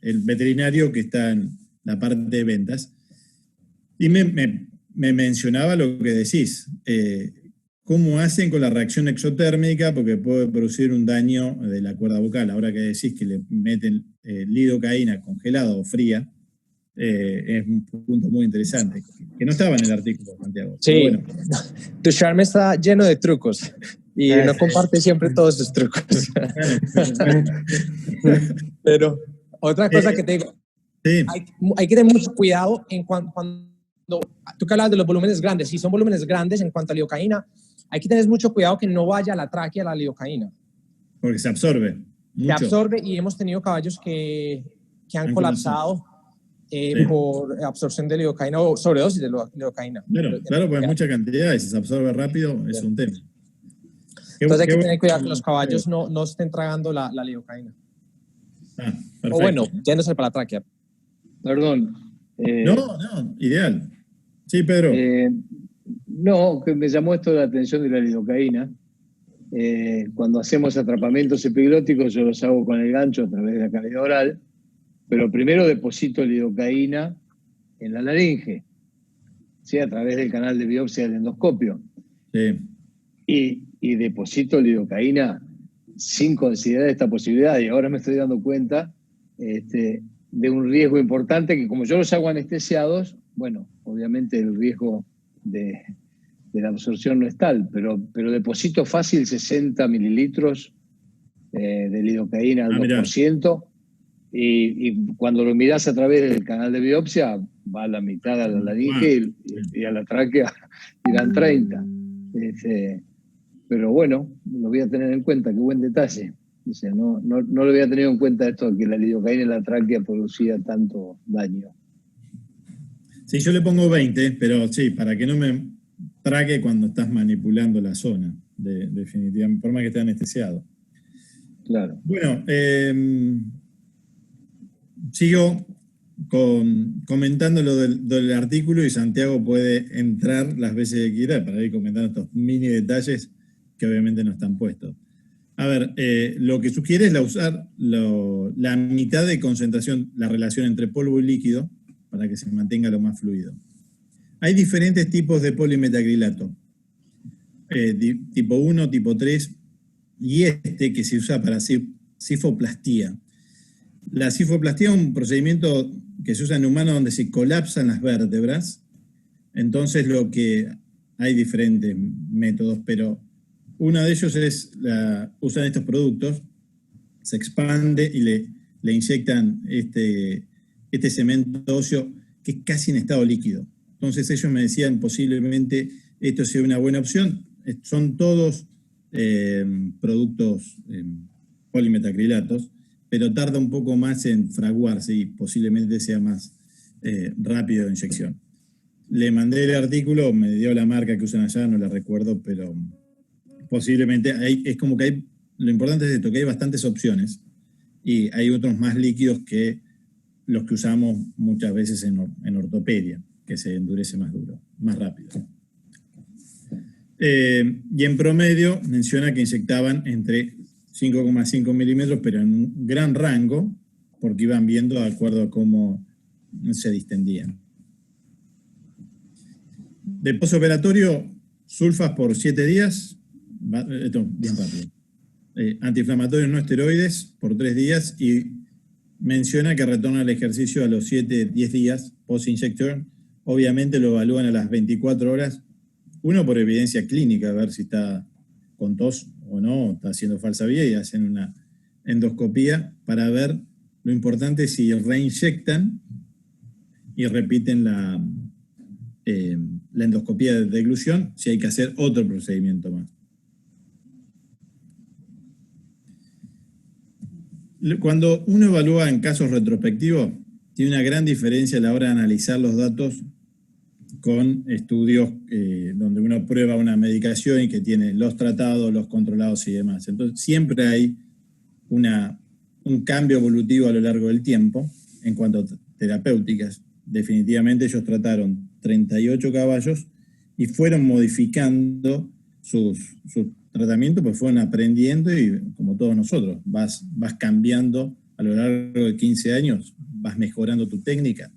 el veterinario que está en la parte de ventas, y me mencionaba lo que decís, cómo hacen con la reacción exotérmica, porque puede producir un daño de la cuerda vocal. Ahora que decís que le meten lidocaína congelada o fría, es un punto muy interesante, que no estaba en el artículo, Santiago. Sí, bueno. Tu charme está lleno de trucos y no comparte siempre todos sus trucos. Pero otra cosa que te digo, sí. hay que tener mucho cuidado en cuando tú que hablas de los volúmenes grandes, si son volúmenes grandes en cuanto a lidocaína, hay que tener mucho cuidado que no vaya a la tráquea la lidocaína. Porque se absorbe mucho. Se absorbe y hemos tenido caballos que han colapsado por absorción de lidocaína o sobredosis de lidocaína. Claro, pues mucha cantidad y si se absorbe rápido es un tema. Entonces hay que tener cuidado que los caballos no estén tragando la lidocaína. O bueno, yéndose para la tráquea. Perdón. No, ideal. Sí, Pedro. No, que me llamó esto la atención de la lidocaína. Cuando hacemos atrapamientos epiglóticos, yo los hago con el gancho a través de la cavidad oral, pero primero deposito lidocaína en la laringe, ¿sí? A través del canal de biopsia del endoscopio. Sí. Y deposito lidocaína sin considerar esta posibilidad, y ahora me estoy dando cuenta de un riesgo importante, que como yo los hago anestesiados, bueno, obviamente el riesgo de la absorción no es tal, pero deposito fácil 60 mililitros de lidocaína al 2%, y cuando lo mirás a través del canal de biopsia, va a la mitad a la laringe y a la tráquea irán 30. Pero bueno, lo voy a tener en cuenta, qué buen detalle. O sea, no lo había tenido en cuenta esto, que la lidocaína en la tráquea producía tanto daño. Sí, yo le pongo 20, pero sí, para que no me trague cuando estás manipulando la zona, definitivamente, por más que esté anestesiado. Claro. Bueno, sigo comentando lo del artículo y Santiago puede entrar las veces que quiera para ir comentando estos mini detalles que obviamente no están puestos. A ver, lo que sugiere es usar la mitad de concentración, la relación entre polvo y líquido, para que se mantenga lo más fluido. Hay diferentes tipos de polimetacrilato, tipo 1, tipo 3, y que se usa para cifoplastía. La cifoplastía es un procedimiento que se usa en humanos donde se colapsan las vértebras. Entonces hay diferentes métodos, pero uno de ellos es, usan estos productos, se expande y le inyectan este cemento óseo que es casi en estado líquido. Entonces ellos me decían posiblemente esto sea una buena opción. Son todos productos polimetacrilatos, pero tarda un poco más en fraguarse y posiblemente sea más rápido de inyección. Le mandé el artículo, me dio la marca que usan allá, no la recuerdo, pero posiblemente es como que lo importante es esto, que hay bastantes opciones y hay otros más líquidos que los que usamos muchas veces en ortopedia, que se endurece más duro, más rápido. Y en promedio menciona que inyectaban entre 5,5 milímetros, pero en un gran rango, porque iban viendo de acuerdo a cómo se distendían. De posoperatorio, sulfas por 7 días, Esto bien rápido. Antiinflamatorios no esteroides por 3 días y menciona que retorna al ejercicio a los 7-10 días post-inyección. Obviamente lo evalúan a las 24 horas, uno por evidencia clínica, a ver si está con tos o no, está haciendo falsa vía, y hacen una endoscopía para ver, lo importante es si reinyectan y repiten la endoscopía de deglución, si hay que hacer otro procedimiento más. Cuando uno evalúa en casos retrospectivos, tiene una gran diferencia a la hora de analizar los datos con estudios donde uno prueba una medicación y que tiene los tratados, los controlados y demás. Entonces, siempre hay un cambio evolutivo a lo largo del tiempo en cuanto a terapéuticas. Definitivamente ellos trataron 38 caballos y fueron modificando sus tratamientos, pues fueron aprendiendo y como todos nosotros, vas cambiando a lo largo de 15 años, vas mejorando tu técnica.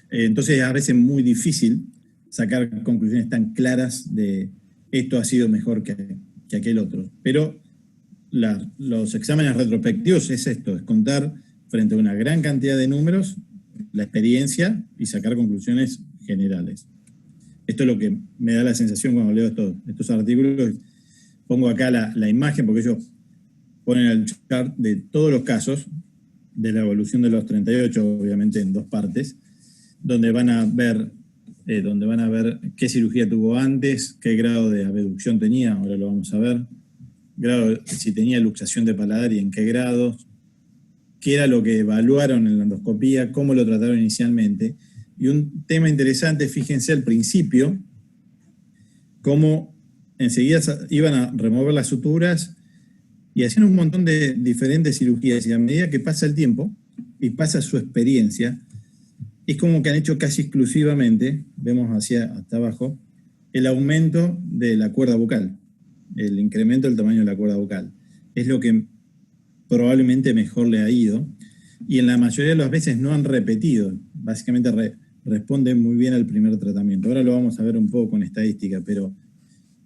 Entonces a veces es muy difícil sacar conclusiones tan claras de esto ha sido mejor que aquel otro. Pero los exámenes retrospectivos es esto, es contar frente a una gran cantidad de números la experiencia y sacar conclusiones generales. Esto es lo que me da la sensación cuando leo estos artículos. Pongo acá la imagen porque ellos ponen el chart de todos los casos de la evolución de los 38, obviamente en 2 partes, donde van a ver qué cirugía tuvo antes, qué grado de abducción tenía, ahora lo vamos a ver, si tenía luxación de paladar y en qué grados, qué era lo que evaluaron en la endoscopía, cómo lo trataron inicialmente. Y un tema interesante, fíjense al principio, cómo enseguida iban a remover las suturas y hacían un montón de diferentes cirugías, y a medida que pasa el tiempo y pasa su experiencia, es como que han hecho casi exclusivamente, vemos hasta abajo, el aumento de la cuerda bucal, el incremento del tamaño de la cuerda bucal. Es lo que probablemente mejor le ha ido, y en la mayoría de las veces no han repetido, básicamente responden muy bien al primer tratamiento. Ahora lo vamos a ver un poco con estadística, pero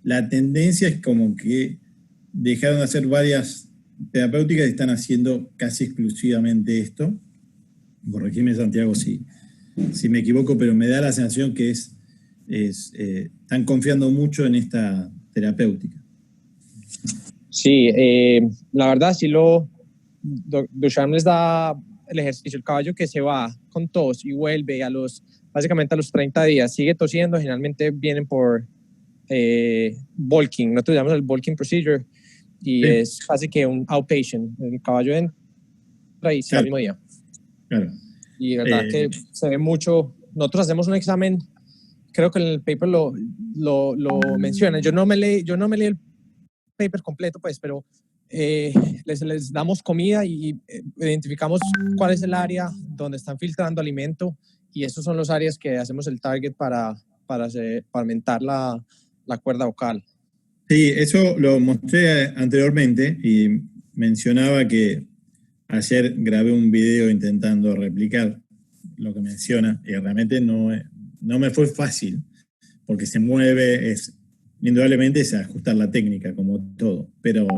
la tendencia es como que dejaron de hacer varias terapéuticas y están haciendo casi exclusivamente esto. Corregime, Santiago, si me equivoco, pero me da la sensación que están confiando mucho en esta terapéutica. Sí, la verdad sí Duchamp les da el ejercicio, el caballo que se va con tos y vuelve básicamente a los 30 días, sigue tosiendo, generalmente vienen por bulking, nosotros llamamos el bulking procedure, y sí, es casi que un outpatient, el caballo entra y se va el mismo día. Claro. Y la verdad que se ve mucho, nosotros hacemos un examen, creo que en el paper lo mencionan, yo no me leí el paper completo, pues, pero les damos comida y identificamos cuál es el área donde están filtrando alimento, y esos son los áreas que hacemos el target para aumentar la cuerda vocal. Sí, eso lo mostré anteriormente y mencionaba que ayer grabé un video intentando replicar lo que menciona y realmente no me fue fácil porque se mueve, indudablemente es ajustar la técnica como todo, pero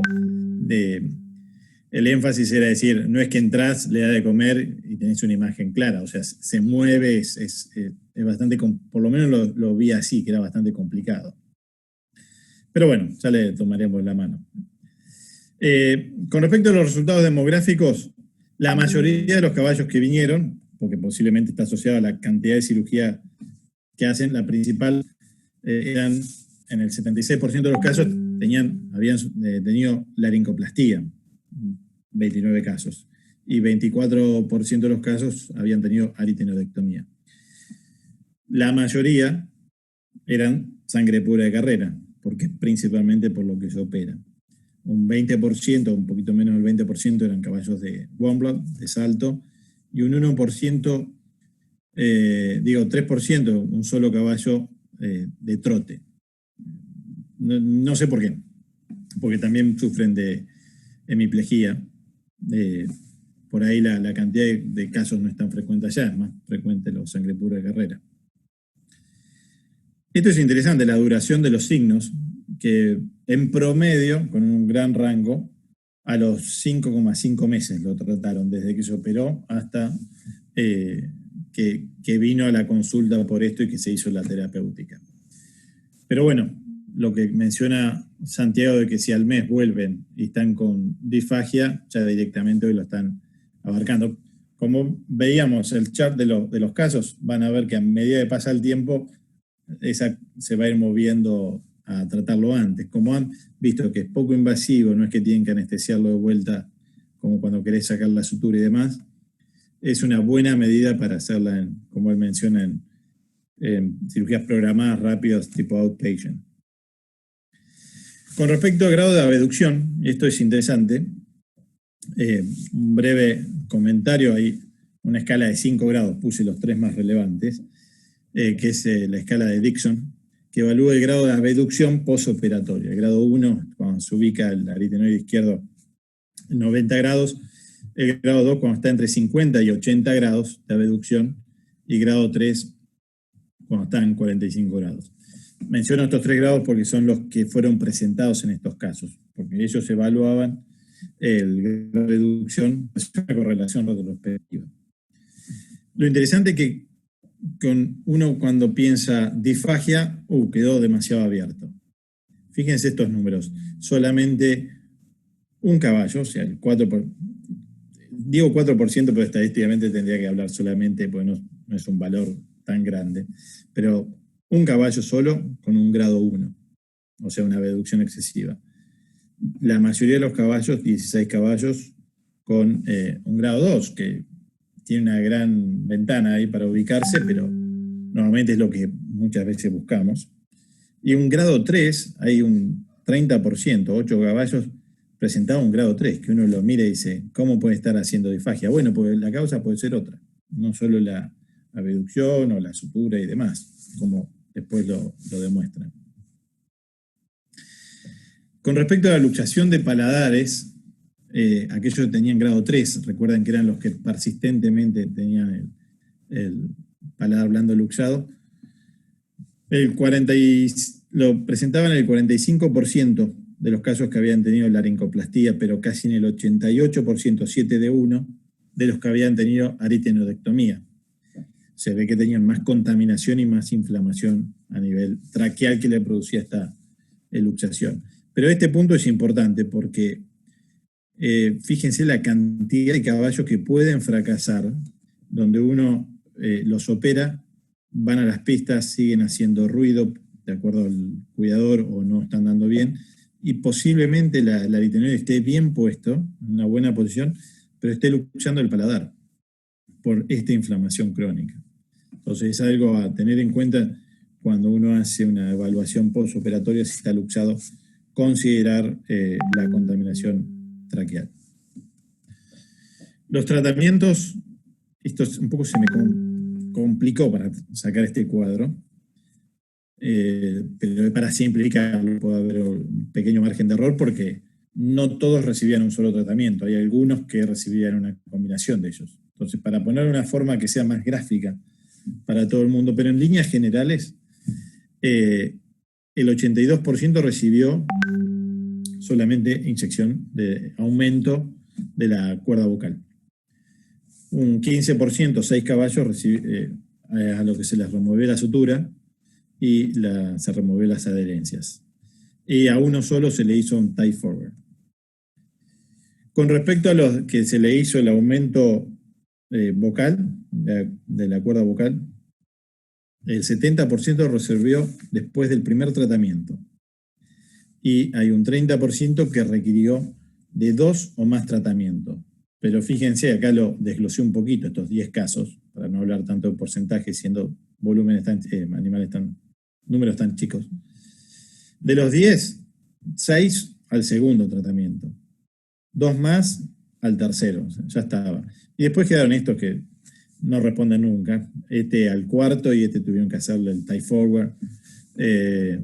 el énfasis era decir, no es que entras, le da de comer y tenés una imagen clara, o sea, se mueve, es bastante, por lo menos lo vi así, que era bastante complicado. Pero bueno, ya le tomaremos la mano. Con respecto a los resultados demográficos, la mayoría de los caballos que vinieron, porque posiblemente está asociado a la cantidad de cirugía que hacen, la principal eran, en el 76% de los casos, habían tenido laringoplastía, 29 casos, y 24% de los casos habían tenido aritenoidectomía. La mayoría eran sangre pura de carrera, porque principalmente por lo que se opera. Un 20%, un poquito menos del 20% eran caballos de warm blood, de salto, y un 1%, 3%, un solo caballo de trote. No sé por qué, porque también sufren de hemiplegia. Por ahí la cantidad de casos no es tan frecuente allá, es más frecuente la sangre pura de carrera. Esto es interesante, la duración de los signos. que en promedio, con un gran rango, a los 5,5 meses lo trataron, desde que se operó hasta que vino a la consulta por esto y que se hizo la terapéutica. Pero bueno, lo que menciona Santiago de que si al mes vuelven y están con disfagia, ya directamente hoy lo están abarcando. Como veíamos el chart de los casos, van a ver que a medida que pasa el tiempo, esa se va a ir moviendo a tratarlo antes. Como han visto que es poco invasivo, no es que tienen que anestesiarlo de vuelta como cuando querés sacar la sutura y demás, es una buena medida para hacerla, como él menciona, en cirugías programadas rápidas tipo outpatient. Con respecto al grado de abducción, esto es interesante, un breve comentario, hay una escala de 5 grados, puse los 3 más relevantes, que es la escala de Dixon, que evalúa el grado de abducción postoperatoria. El grado 1, cuando se ubica el aritenoide izquierdo en 90 grados, el grado 2 cuando está entre 50 y 80 grados de abducción, y grado 3 cuando está en 45 grados. Menciono estos 3 grados porque son los que fueron presentados en estos casos, porque ellos evaluaban el grado de abducción, es una correlación retrospectiva. Lo interesante es que con uno cuando piensa disfagia, quedó demasiado abierto. Fíjense estos números, solamente un caballo, o sea, el 4%, digo 4%, pero estadísticamente tendría que hablar solamente, porque no es un valor tan grande, pero un caballo solo con un grado 1, o sea, una abducción excesiva. La mayoría de los caballos, 16 caballos, con un grado 2, que tiene una gran ventana ahí para ubicarse, pero normalmente es lo que muchas veces buscamos. Y un grado 3, hay un 30%, 8 caballos presentaban un grado 3, que uno lo mira y dice, ¿cómo puede estar haciendo disfagia? Bueno, porque la causa puede ser otra, no solo la abducción o la sutura y demás, como después lo demuestran. Con respecto a la luxación de paladares, aquellos que tenían grado 3, recuerden que eran los que persistentemente tenían el paladar blando luxado, lo presentaban el 45% de los casos que habían tenido laringoplastía, pero casi en el 88%, 7 de 1, de los que habían tenido aritenoidectomía. Se ve que tenían más contaminación y más inflamación a nivel traqueal que le producía esta luxación. Pero este punto es importante porque fíjense la cantidad de caballos que pueden fracasar, donde uno los opera, van a las pistas, siguen haciendo ruido de acuerdo al cuidador o no están dando bien, y posiblemente la aritenoide esté bien puesto, en una buena posición, pero esté luxando el paladar por esta inflamación crónica. Entonces es algo a tener en cuenta cuando uno hace una evaluación postoperatoria, si está luxado, considerar la contaminación traqueal. Los tratamientos, esto un poco se me complicó para sacar este cuadro, pero para simplificarlo puede haber un pequeño margen de error porque no todos recibían un solo tratamiento, hay algunos que recibían una combinación de ellos. Entonces, para poner una forma que sea más gráfica para todo el mundo, pero en líneas generales, el 82% recibió solamente inyección de aumento de la cuerda vocal. Un 15%, 6 caballos, a lo que se les removió la sutura y se removió las adherencias. Y a uno solo se le hizo un tie forward. Con respecto a los que se le hizo el aumento vocal, de la cuerda vocal, el 70% resolvió después del primer tratamiento. Y hay un 30% que requirió de 2 o más tratamientos. Pero fíjense, acá lo desglosé un poquito, estos 10 casos, para no hablar tanto de porcentaje, siendo volúmenes números tan chicos. De los 10, 6 al segundo tratamiento, 2 más al tercero, o sea, ya estaba. Y después quedaron estos que no responden nunca, al cuarto y tuvieron que hacerle el tie forward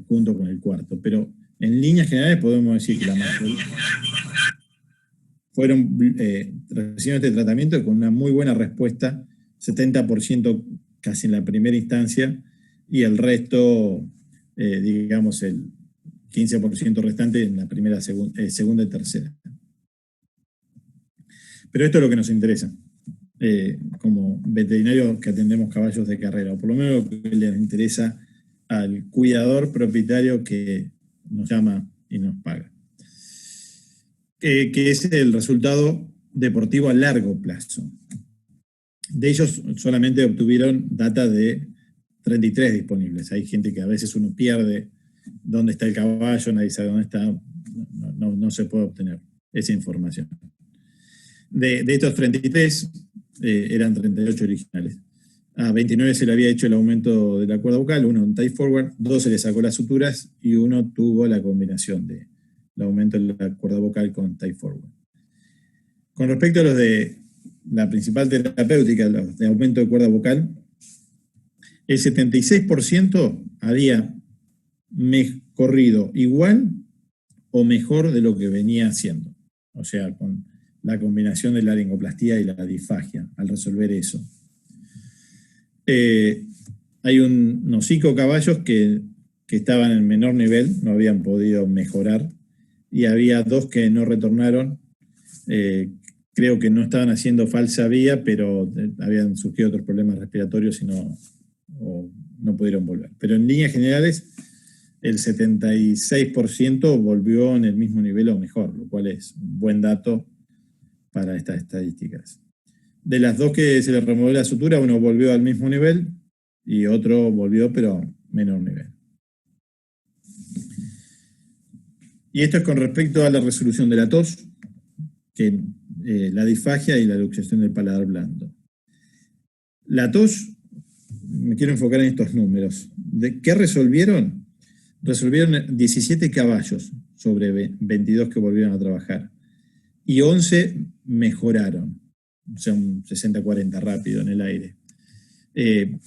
junto con el cuarto. Pero en líneas generales podemos decir que la mayoría fueron recibiendo este tratamiento con una muy buena respuesta, 70% casi en la primera instancia, y el resto, digamos, 15% restante en la primera, segunda y tercera. Pero esto es lo que nos interesa, como veterinarios que atendemos caballos de carrera, o por lo menos lo que les interesa al cuidador propietario que nos llama y nos paga. Que es el resultado deportivo a largo plazo. De ellos solamente obtuvieron data de 33 disponibles. Hay gente que a veces uno pierde dónde está el caballo, nadie sabe dónde está, no se puede obtener esa información. De estos 33, eran 38 originales. A 29 se le había hecho el aumento de la cuerda vocal, uno en tie forward, 2 se le sacó las suturas y uno tuvo la combinación del aumento de la cuerda vocal con tie forward. Con respecto a los de la principal terapéutica, los de aumento de cuerda vocal, el 76% había corrido igual o mejor de lo que venía haciendo. O sea, con la combinación de la laringoplastía y la disfagia, al resolver eso. Hay unos 5 caballos que estaban en menor nivel, no habían podido mejorar, y había 2 que no retornaron. Creo que no estaban haciendo falsa vía, pero habían surgido otros problemas respiratorios y no pudieron volver. Pero en líneas generales, el 76% volvió en el mismo nivel o mejor, lo cual es un buen dato para estas estadísticas. De las 2 que se le removió la sutura, uno volvió al mismo nivel y otro volvió, pero menor nivel. Y esto es con respecto a la resolución de la tos, que la disfagia y la luxación del paladar blando. La tos, me quiero enfocar en estos números. ¿De qué resolvieron? Resolvieron 17 caballos sobre 22 que volvieron a trabajar. Y 11 mejoraron. O sea, un 60-40 rápido en el aire.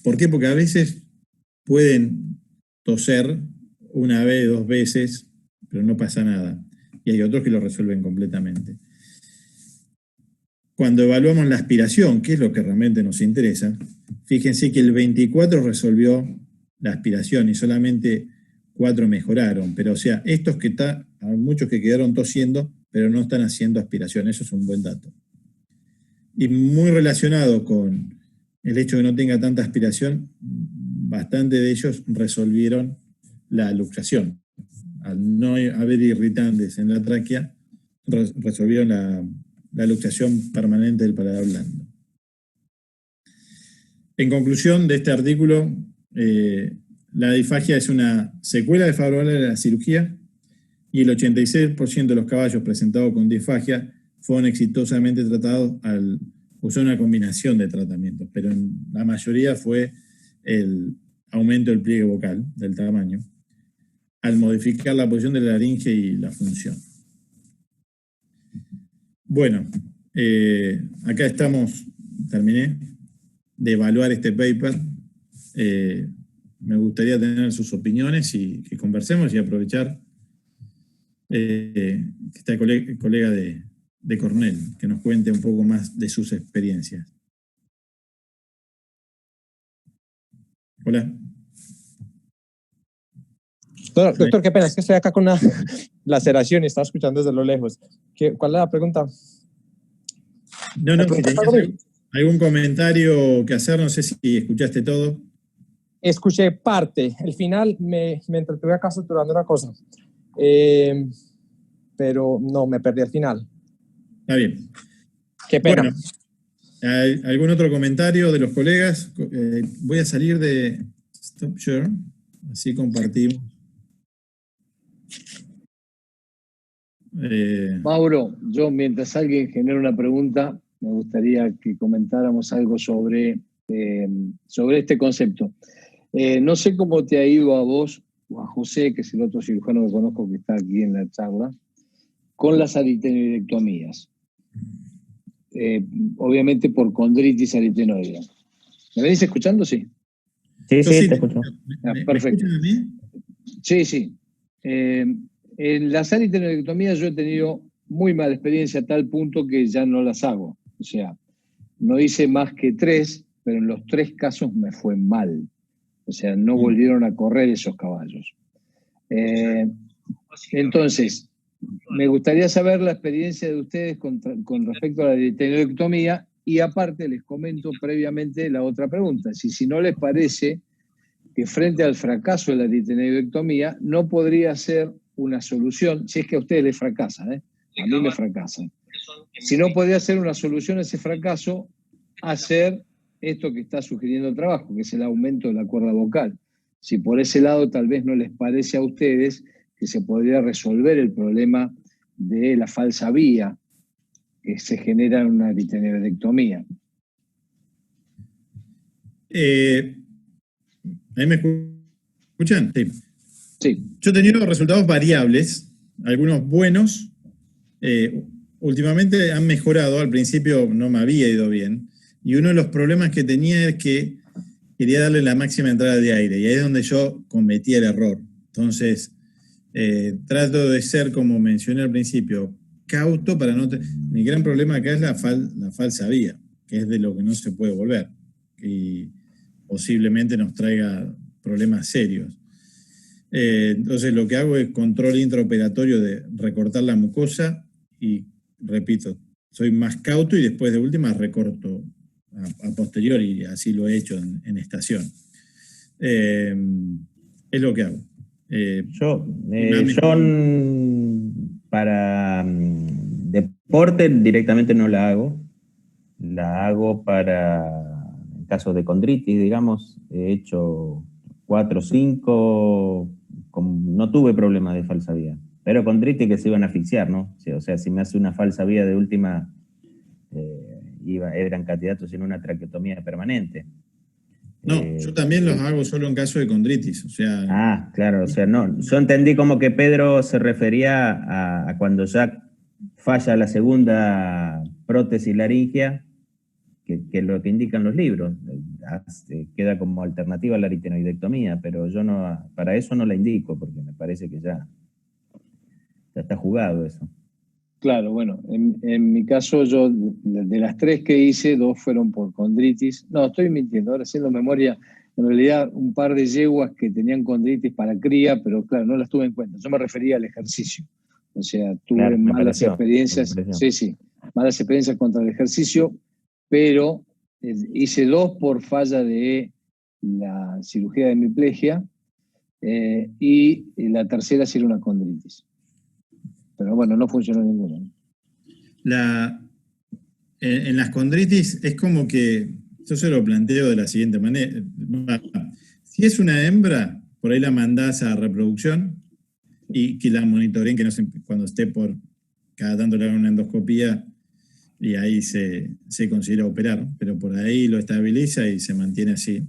¿Por qué? Porque a veces pueden toser una vez, 2 veces, pero no pasa nada. Y hay otros que lo resuelven completamente. Cuando evaluamos la aspiración, que es lo que realmente nos interesa, fíjense que el 24 resolvió la aspiración y solamente 4 mejoraron. Pero o sea, estos hay muchos que quedaron tosiendo, pero no están haciendo aspiración. Eso es un buen dato. Y muy relacionado con el hecho de que no tenga tanta aspiración, bastante de ellos resolvieron la luxación. Al no haber irritantes en la tráquea, resolvieron la luxación permanente del paladar blando. En conclusión de este artículo, la disfagia es una secuela desfavorable de la cirugía y el 86% de los caballos presentados con disfagia fueron exitosamente tratados al usar una combinación de tratamientos, pero en la mayoría fue el aumento del pliegue vocal, del tamaño, al modificar la posición de la laringe y la función. Bueno, acá estamos, terminé de evaluar este paper. Me gustaría tener sus opiniones y que conversemos y aprovechar que está el colega de Cornell, que nos cuente un poco más de sus experiencias. Hola. Doctor, qué pena, es que estoy acá con una laceración y estaba escuchando desde lo lejos. ¿Cuál es la pregunta? No, si tenías algún comentario que hacer, no sé si escuchaste todo. Escuché parte, el final me entretuve acá estructurando una cosa, pero no, me perdí el final. Está bien. Qué pena. Bueno, ¿algún otro comentario de los colegas? Voy a salir de Stop Share, así compartimos. Mauro, yo mientras alguien genera una pregunta, me gustaría que comentáramos algo sobre este concepto. No sé cómo te ha ido a vos o a José, que es el otro cirujano que conozco que está aquí en la charla, con las aritenoidectomías. Obviamente por condritis aritenoidea. ¿Me venís escuchando? Sí. Sí, te escucho. Perfecto. ¿Me escuchan a mí? Sí. En las aritenoidectomías yo he tenido muy mala experiencia a tal punto que ya no las hago. O sea, no hice más que 3, pero en los 3 casos me fue mal. O sea, no volvieron a correr esos caballos. Entonces, me gustaría saber la experiencia de ustedes con respecto a la distenodectomía y aparte les comento previamente la otra pregunta. Si no les parece que frente al fracaso de la distenodectomía no podría ser una solución, si es que a ustedes les fracasa, a mí me fracasa. Si no podría ser una solución a ese fracaso, hacer esto que está sugiriendo el trabajo, que es el aumento de la cuerda vocal. Si por ese lado tal vez no les parece a ustedes que se podría resolver el problema de la falsa vía que se genera en una distenodectomía. ¿Ahí me escuchan? Sí. Sí. Yo he tenido resultados variables, algunos buenos. Últimamente han mejorado, al principio no me había ido bien. Y uno de los problemas que tenía es que quería darle la máxima entrada de aire, y ahí es donde yo cometí el error. Entonces, trato de ser, como mencioné al principio, cauto para no... Mi gran problema acá es la falsa vía, que es de lo que no se puede volver, y posiblemente nos traiga problemas serios. Entonces, lo que hago es control intraoperatorio de recortar la mucosa y, repito, soy más cauto y después de última recorto a posteriori, y así lo he hecho en estación. Es lo que hago. Yo para deporte directamente no la hago. La hago en casos de condritis, digamos. He hecho 4 o 5, no tuve problema de falsa vía. Pero condritis que se iban a asfixiar, ¿no? O sea, si me hace una falsa vía de última, eran candidatos en una traqueotomía permanente. No, yo también los hago solo en caso de condritis, o sea... claro, o sea, no. Yo entendí como que Pedro se refería a cuando ya falla la segunda prótesis laringea, que es lo que indican los libros. Queda como alternativa a la aritenoidectomía, pero yo no, para eso no la indico, porque me parece que ya está jugado eso. Claro, bueno, en mi caso yo, de las 3 que hice, 2 fueron por condritis. No, estoy mintiendo, ahora haciendo memoria, en realidad un par de yeguas que tenían condritis para cría, pero claro, no las tuve en cuenta. Yo me refería al ejercicio. O sea, tuve malas experiencias, sí, malas experiencias contra el ejercicio, pero hice 2 por falla de la cirugía de hemiplegia y la tercera sí era una condritis. Pero bueno, no funcionó ninguna. En las condritis es como que, yo se lo planteo de la siguiente manera. Si es una hembra, por ahí la mandás a reproducción y que la monitoreen, que no sé, cuando esté por cada tanto le hagan una endoscopía y ahí se considera operar, pero por ahí lo estabiliza y se mantiene así.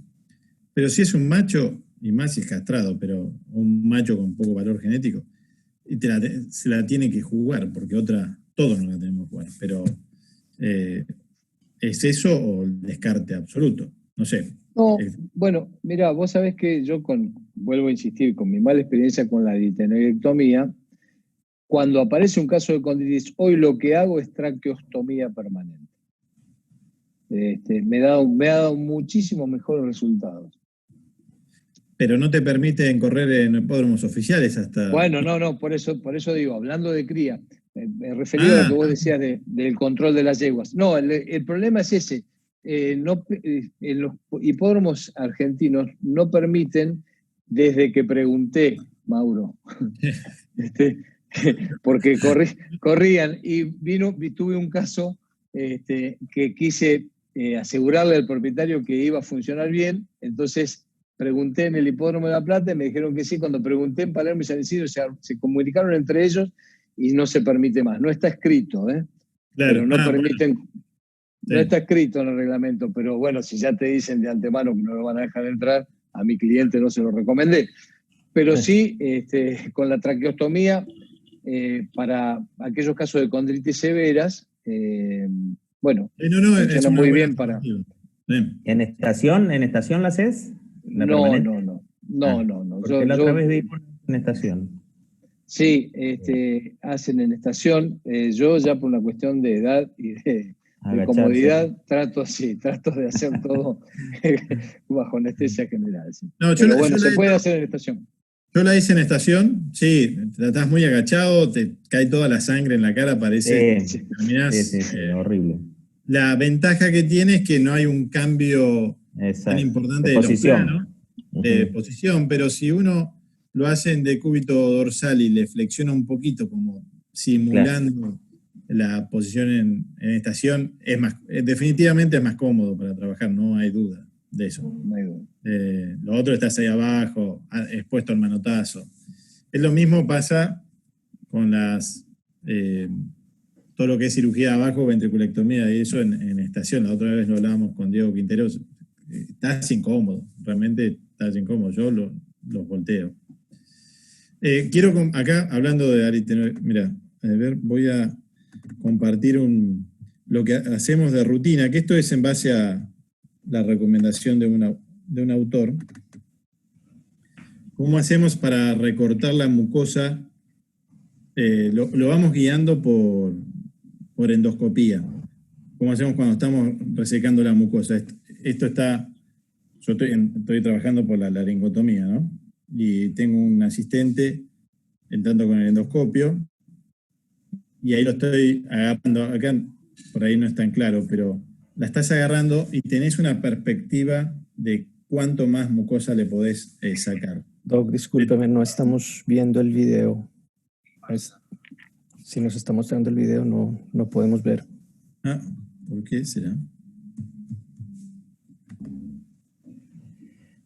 Pero si es un macho, y más si es castrado, pero un macho con poco valor genético, se la tiene que jugar, porque todos no la tenemos que jugar, pero ¿es eso o el descarte absoluto? No sé. No, bueno, mira, vos sabés que yo vuelvo a insistir, con mi mala experiencia con la distenodectomía, cuando aparece un caso de condritis, hoy lo que hago es traqueostomía permanente. Me ha dado muchísimos mejores resultados. Pero no te permiten correr en hipódromos oficiales hasta... Bueno, no, por eso digo, hablando de cría, me refería a lo que vos decías del control de las yeguas. No, el problema es ese. En los hipódromos argentinos no permiten, desde que pregunté, Mauro, porque corrían y tuve un caso que quise asegurarle al propietario que iba a funcionar bien, entonces pregunté en el hipódromo de La Plata y me dijeron que sí. Cuando pregunté en Palermo y San Isidro se comunicaron entre ellos y no se permite más. No está escrito, Claro, pero no permiten, bueno. no está escrito en el reglamento, pero bueno, si ya te dicen de antemano que no lo van a dejar entrar, a mi cliente no se lo recomendé. Pero sí, con la traqueostomía, para aquellos casos de condritis severas, bueno, funciona muy bien para... ¿En estación la haces? No. Porque la otra vez vi en estación. Sí, hacen en estación. Yo ya por una cuestión de edad y de comodidad trato de hacer todo bajo anestesia general. Sí. No, pero bueno, se puede hacer en estación. Yo la hice en estación, sí, tratás muy agachado, te cae toda la sangre en la cara, parece Sí, que terminás, sí, horrible. La ventaja que tiene es que no hay un cambio tan Exacto. importante De de los posición. planos, de posición, pero si uno lo hace en decúbito dorsal y le flexiona un poquito, como simulando la posición en estación, definitivamente es más cómodo para trabajar, no hay duda de eso. No hay duda. Lo otro estás ahí abajo, expuesto al manotazo. Es lo mismo pasa con todo lo que es cirugía abajo, ventriculectomía y eso en estación. La otra vez lo hablábamos con Diego Quinteros. Estás incómodo, realmente estás incómodo. Yo los volteo. Quiero acá, hablando de aritenoide, mira, a ver, voy a compartir lo que hacemos de rutina, que esto es en base a la recomendación de un autor. ¿Cómo hacemos para recortar la mucosa? Lo vamos guiando por endoscopía. ¿Cómo hacemos cuando estamos resecando la mucosa? Yo estoy trabajando por la laringotomía, ¿no? Y tengo un asistente entrando con el endoscopio, y ahí lo estoy agarrando. Acá por ahí no es tan claro, pero la estás agarrando y tenés una perspectiva de cuánto más mucosa le podés sacar. Doc, discúlpeme, no estamos viendo el video. Si nos está mostrando el video, no podemos ver. ¿Por qué será?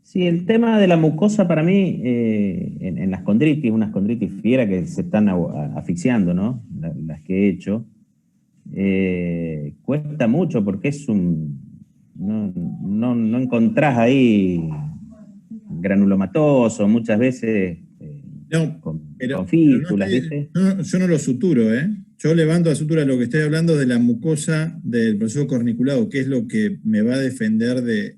Sí, el tema de la mucosa para mí, en las condritis, unas condritis fiera que se están asfixiando, ¿no? Las que he hecho, cuesta mucho porque no encontrás ahí granulomatoso, muchas veces con fístulas, ¿viste? Yo no lo suturo, ¿eh? Yo levanto la sutura. Lo que estoy hablando de la mucosa del proceso corniculado, que es lo que me va a defender de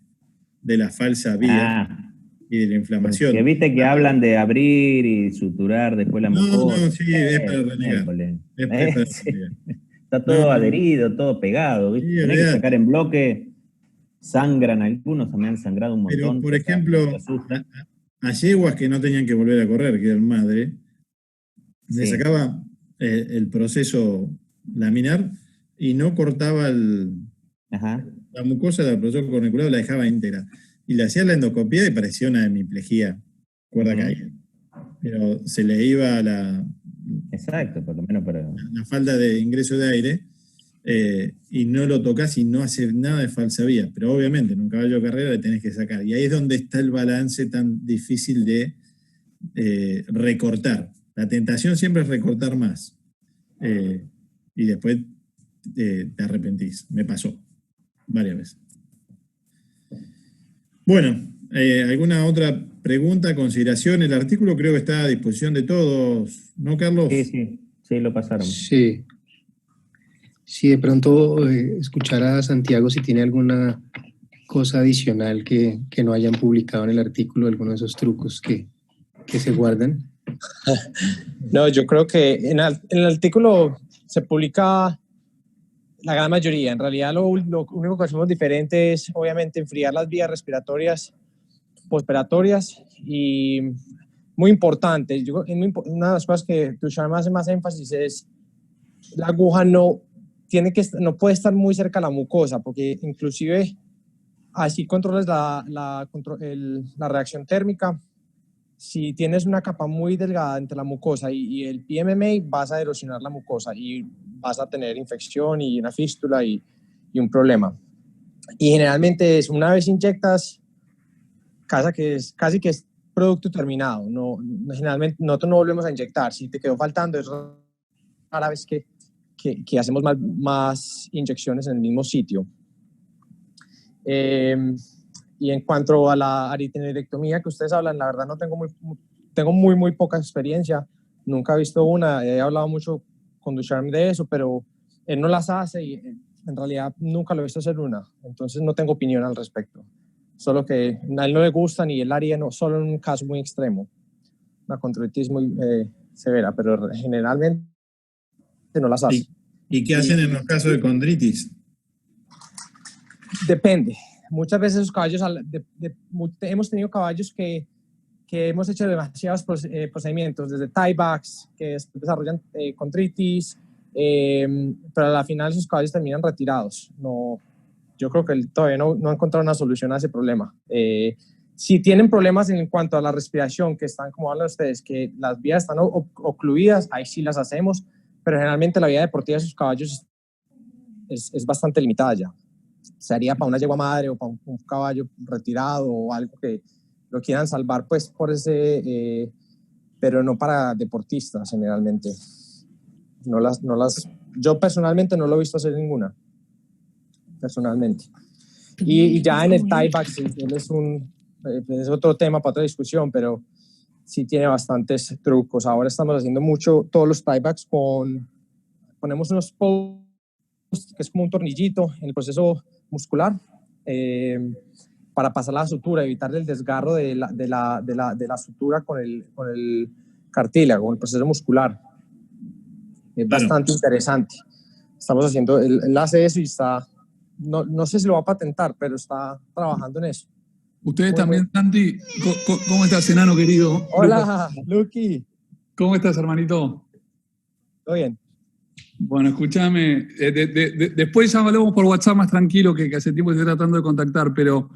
la falsa vía y de la inflamación. Que viste que hablan de abrir y suturar después la mucosa. No, sí, es para renegar. Está todo adherido, todo pegado, ¿viste? Sí, tenés que sacar en bloque, sangran algunos, me han sangrado un montón. Pero, por ejemplo, a yeguas que no tenían que volver a correr, que eran madre, le sacaba el proceso laminar y no cortaba la mucosa del proceso corniculado, la dejaba íntegra. Y le hacía la endoscopía y parecía una hemiplejía, cuerda caída. Pero se le iba Exacto, por lo menos para la falta de ingreso de aire, y no lo tocas y no hace nada de falsa vía. Pero obviamente en un caballo de carrera le tenés que sacar. Y ahí es donde está el balance tan difícil de recortar. La tentación siempre es recortar más. Y después te arrepentís. Me pasó varias veces. Bueno, ¿alguna otra pregunta, consideración? El artículo creo que está a disposición de todos, ¿no, Carlos? Sí, lo pasaron. Sí. Sí, de pronto escuchar a Santiago si tiene alguna cosa adicional que no hayan publicado en el artículo, alguno de esos trucos que se guardan. No, yo creo que en el artículo se publica la gran mayoría. En realidad lo único que hacemos diferente es obviamente enfriar las vías respiratorias postoperatorias, y muy importante, una de las cosas que Ducharme hace más énfasis es la aguja no puede estar muy cerca a la mucosa, porque inclusive así controles la reacción térmica. Si tienes una capa muy delgada entre la mucosa y el PMMA, vas a erosionar la mucosa y vas a tener infección y una fístula y un problema. Y generalmente una vez inyectas, casi que es producto terminado. Generalmente nosotros no volvemos a inyectar. Si te quedó faltando, es rara vez que hacemos más inyecciones en el mismo sitio. Y en cuanto a la aritenoidectomía que ustedes hablan, la verdad no tengo muy poca experiencia. Nunca he visto una. He hablado mucho con Ducharme de eso, pero él no las hace y en realidad nunca lo he visto hacer una. Entonces no tengo opinión al respecto. Solo que a él no le gustan y él haría solo en un caso muy extremo. Una condritis muy severa, pero generalmente no las hace. ¿Y qué hacen en los casos de condritis? Depende. Muchas veces esos caballos, hemos tenido caballos que que hemos hecho demasiados procedimientos, desde tiebacks, que desarrollan condritis, pero a la final sus caballos terminan retirados. No, yo creo que todavía no ha encontrado una solución a ese problema. Si tienen problemas en cuanto a la respiración, que están, como hablan ustedes, que las vías están ocluidas, ahí sí las hacemos, pero generalmente la vida deportiva de sus caballos es bastante limitada ya. Se haría para una yegua madre o para un caballo retirado o algo que lo quieran salvar, pues, por ese, pero no para deportistas generalmente. Yo personalmente no lo he visto hacer ninguna, personalmente. Y ya en el tieback, sí, es otro tema para otra discusión, pero sí tiene bastantes trucos. Ahora estamos haciendo mucho, todos los tiebacks ponemos unos posts, que es como un tornillito en el proceso muscular, para pasar la sutura, evitar el desgarro de la sutura con el cartílago, con el proceso muscular. Es bastante interesante. Estamos haciendo, él hace eso y está, no sé si lo va a patentar, pero está trabajando en eso. Ustedes también, Santi. ¿Cómo estás, enano querido? Hola, Luqui. ¿Cómo estás, hermanito? Todo bien. Bueno, escúchame, después ya hablamos por WhatsApp más tranquilo, que hace tiempo estoy tratando de contactar, pero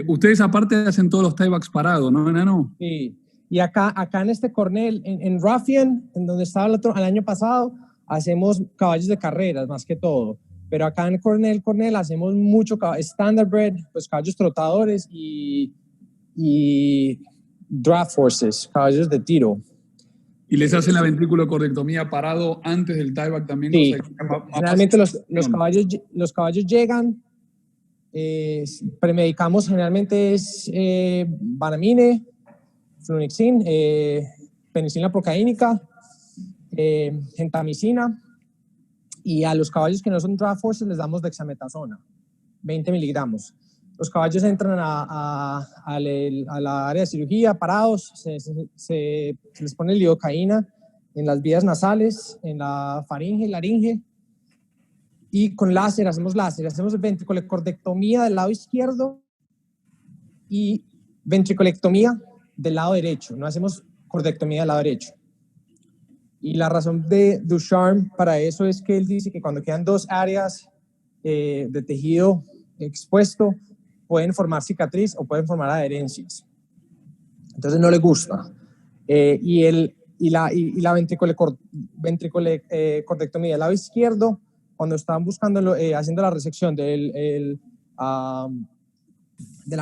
ustedes aparte hacen todos los tiebacks parados, ¿no, enano? Sí, y acá en este Cornell, en Ruffian, en donde estaba el año pasado, hacemos caballos de carreras más que todo, pero acá en Cornell hacemos mucho standardbred, pues caballos trotadores y draft horses, caballos de tiro. ¿Y les hacen la ventriculocordectomía parado antes del tieback también? Sí, generalmente los caballos llegan, premedicamos generalmente es Banamine, Flunixin, penicilina procaínica, gentamicina, y a los caballos que no son draft horses les damos dexametasona, 20 miligramos. Los caballos entran a la área de cirugía parados, se les pone lidocaína en las vías nasales, en la faringe y laringe, y con láser, hacemos ventriculecordectomía del lado izquierdo y ventriculectomía del lado derecho, no hacemos cordectomía del lado derecho. Y la razón de Ducharme para eso es que él dice que cuando quedan dos áreas de tejido expuesto, pueden formar cicatriz o pueden formar adherencias. Entonces no le gusta. Y la ventriculecordectomía del lado izquierdo, cuando estaban buscando, haciendo la resección de la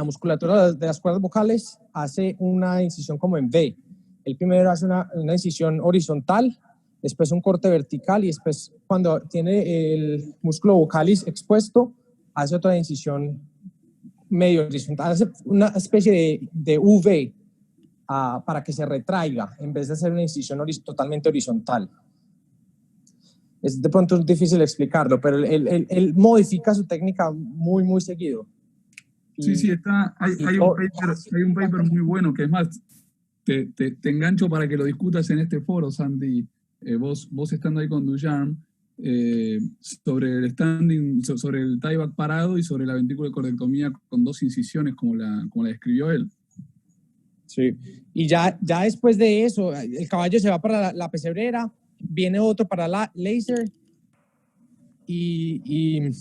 musculatura de las cuerdas vocales, hace una incisión como en V. El primero hace una incisión horizontal, después un corte vertical y después cuando tiene el músculo vocalis expuesto, hace otra incisión medio horizontal, hace una especie de V para que se retraiga en vez de hacer una incisión totalmente horizontal. Es de pronto es difícil explicarlo, pero él modifica su técnica muy, muy seguido. Sí, hay un paper muy bueno, que es más, te engancho para que lo discutas en este foro, Santi, vos estando ahí con Ducharme, sobre el standing, sobre el tieback parado y sobre la ventriculecordectomía con dos incisiones, como la describió él. Sí, y ya después de eso, el caballo se va para la pesebrera, viene otro para la laser y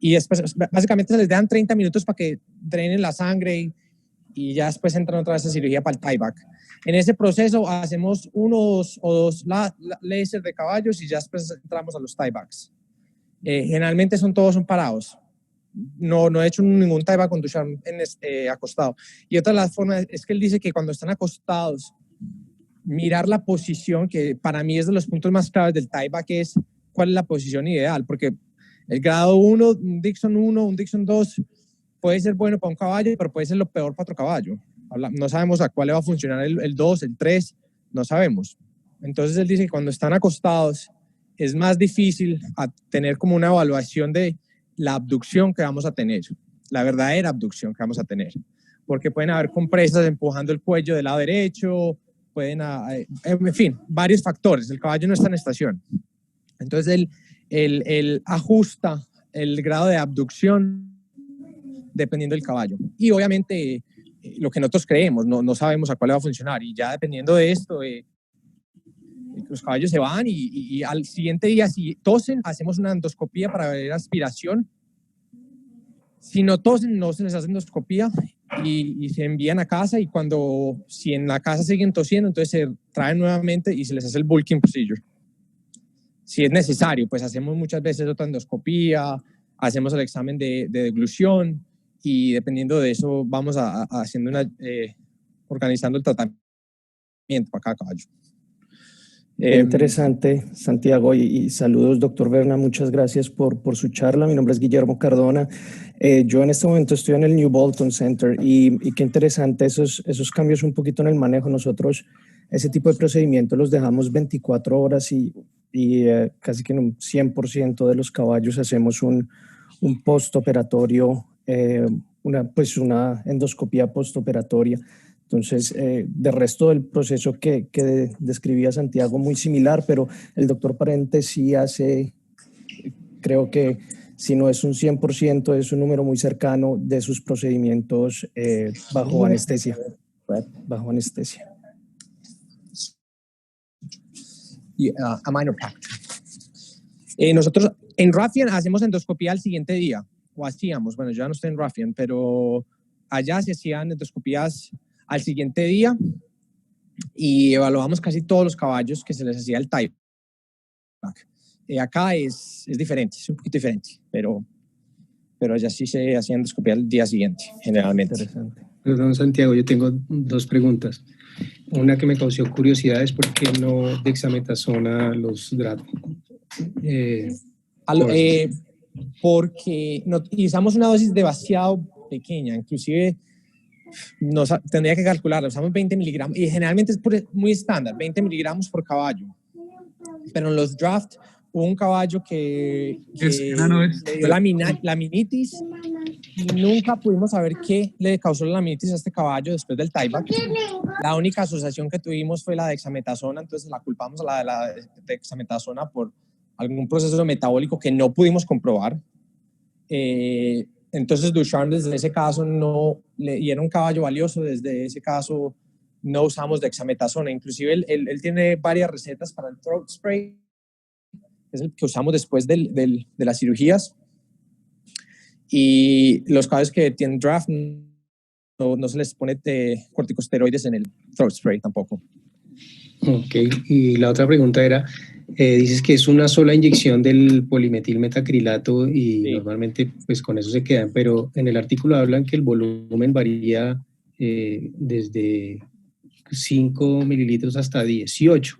después básicamente se les dan 30 minutos para que drenen la sangre y ya después entran otra vez a cirugía para el tieback. En ese proceso hacemos unos o dos láser de caballos y ya después entramos a los tiebacks. Generalmente todos son parados. No he hecho ningún tieback con Ducharme acostado. Y otra de las formas es que él dice que cuando están acostados, mirar la posición, que para mí es de los puntos más claves del tieback, es cuál es la posición ideal, porque el grado 1, un Dixon 1, un Dixon 2 puede ser bueno para un caballo, pero puede ser lo peor para otro caballo. No sabemos a cuál le va a funcionar el 2, el 3, no sabemos. Entonces él dice que cuando están acostados es más difícil tener como una evaluación de la abducción que vamos a tener, la verdadera abducción que vamos a tener, porque pueden haber compresas empujando el cuello del lado derecho, en fin, varios factores. El caballo no está en estación. Entonces él ajusta el grado de abducción dependiendo del caballo. Y obviamente lo que nosotros creemos, no sabemos a cuál va a funcionar. Y ya dependiendo de esto, los caballos se van y al siguiente día, si tosen, hacemos una endoscopía para ver aspiración. Si no tosen, no se les hace endoscopía y se envían a casa, y si en la casa siguen tosiendo, entonces se traen nuevamente y se les hace el bulking procedure. Si es necesario, pues hacemos muchas veces otra endoscopía, hacemos el examen de deglución, y dependiendo de eso vamos haciendo organizando el tratamiento para cada caballo. Interesante, Santiago, y saludos, doctor Berna, muchas gracias por su charla. Mi nombre es Guillermo Cardona. Yo en este momento estoy en el New Bolton Center y qué interesante esos cambios un poquito en el manejo. Nosotros ese tipo de procedimientos los dejamos 24 horas y casi que en un 100% de los caballos hacemos un postoperatorio, una endoscopía postoperatoria. Entonces, de resto del proceso que describía Santiago, muy similar, pero el doctor Parente sí hace, creo que si no es un 100%, es un número muy cercano de sus procedimientos bajo anestesia. Bajo anestesia. A minor pact. Nosotros en Ruffian hacemos endoscopía al siguiente día, o hacíamos, bueno, yo ya no estoy en Ruffian, pero allá se hacían endoscopías al siguiente día y evaluamos casi todos los caballos que se les hacía el tie back. Acá es diferente, es un poquito diferente, pero allá sí se hacía endoscopía al día siguiente, generalmente. Interesante. Perdón, Santiago, yo tengo dos preguntas. Una que me causó curiosidad es por qué no dexametasona los draft. Porque utilizamos una dosis demasiado pequeña, inclusive tendría que calcularla, usamos 20 miligramos y generalmente es muy estándar, 20 miligramos por caballo, pero en los draft hubo un caballo que le dio laminitis y nunca pudimos saber qué le causó la laminitis a este caballo después del tieback. La única asociación que tuvimos fue la dexametasona, entonces la culpamos a la dexametasona por algún proceso metabólico que no pudimos comprobar. Entonces Ducharme desde ese caso y era un caballo valioso, desde ese caso no usamos dexametasona. Inclusive él tiene varias recetas para el throat spray, que es el que usamos después de las cirugías, y los caballos que tienen draft no se les pone corticosteroides en el throat spray tampoco. Ok, y la otra pregunta era, dices que es una sola inyección del polimetilmetacrilato y sí, normalmente pues con eso se quedan, pero en el artículo hablan que el volumen varía desde 5 mililitros hasta 18.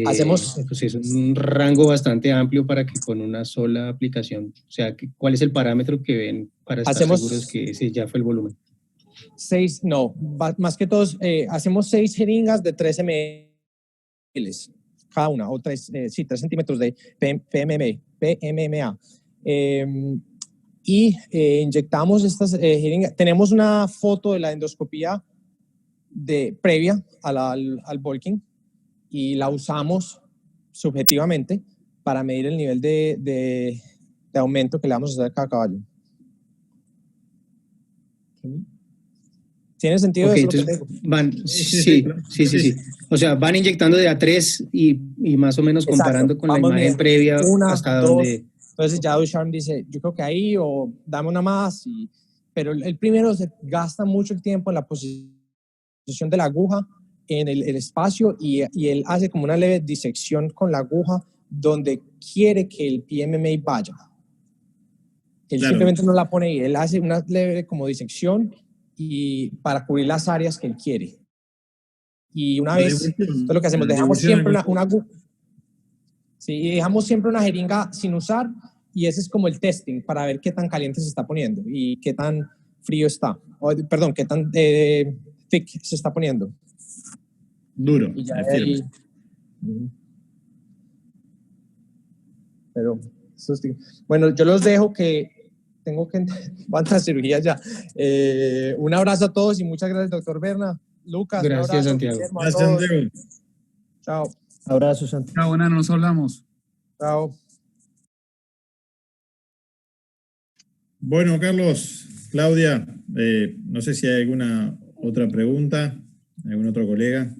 Hacemos pues es un rango bastante amplio para que con una sola aplicación, o sea, ¿cuál es el parámetro que ven para estar seguros que ese ya fue el volumen? Más que todos, hacemos 6 jeringas de 13 ml cada una, o 3 centímetros de PMMA. Inyectamos estas jeringas. Tenemos una foto de la endoscopía previa al bulking y la usamos subjetivamente para medir el nivel de aumento que le vamos a hacer a cada caballo. ¿Tiene sentido? Okay, entonces sí. O sea, van inyectando de a 3 y más o menos comparando con la imagen previa hasta donde... Entonces ya Ducharme dice, yo creo que ahí, o dame una más. Pero el primero se gasta mucho el tiempo en la posición de la aguja, en el espacio, y él hace como una leve disección con la aguja donde quiere que el PMMA vaya. Él simplemente no la pone ahí, él hace una leve como disección y para cubrir las áreas que él quiere. Y una vez, entonces lo que hacemos, dejamos siempre una aguja. Sí, dejamos siempre una jeringa sin usar, y ese es como el testing para ver qué tan caliente se está poniendo y qué tan frío está. Perdón, qué tan thick se está poniendo. Duro. Y ya ahí, pero bueno, yo los dejo que tengo que cuántas cirugías ya. Un abrazo a todos y muchas gracias, doctor Berna. Lucas, gracias, un abrazo. Santiago. Gracias, Santiago. Chao. Abrazo, Santiago. Chao, Nano, nos hablamos. Chao. Bueno, Carlos, Claudia, No sé si hay alguna otra pregunta, algún otro colega.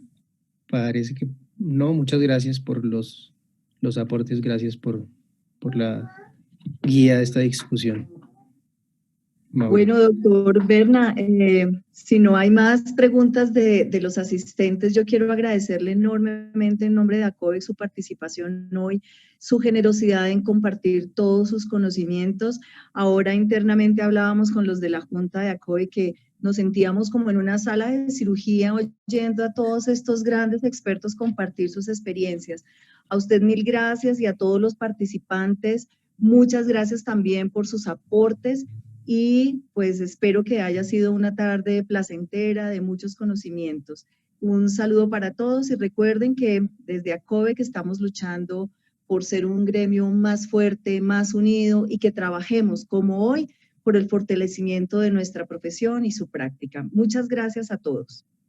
Parece que no. Muchas gracias por los aportes, gracias por la guía de esta discusión. Mauro. Bueno, doctor Berna, si no hay más preguntas de los asistentes, yo quiero agradecerle enormemente en nombre de ACOVEC su participación hoy, su generosidad en compartir todos sus conocimientos. Ahora internamente hablábamos con los de la Junta de ACOVEC que nos sentíamos como en una sala de cirugía oyendo a todos estos grandes expertos compartir sus experiencias. A usted mil gracias y a todos los participantes, muchas gracias también por sus aportes. Y pues espero que haya sido una tarde placentera de muchos conocimientos. Un saludo para todos y recuerden que desde ACOVEC estamos luchando por ser un gremio más fuerte, más unido y que trabajemos como hoy por el fortalecimiento de nuestra profesión y su práctica. Muchas gracias a todos.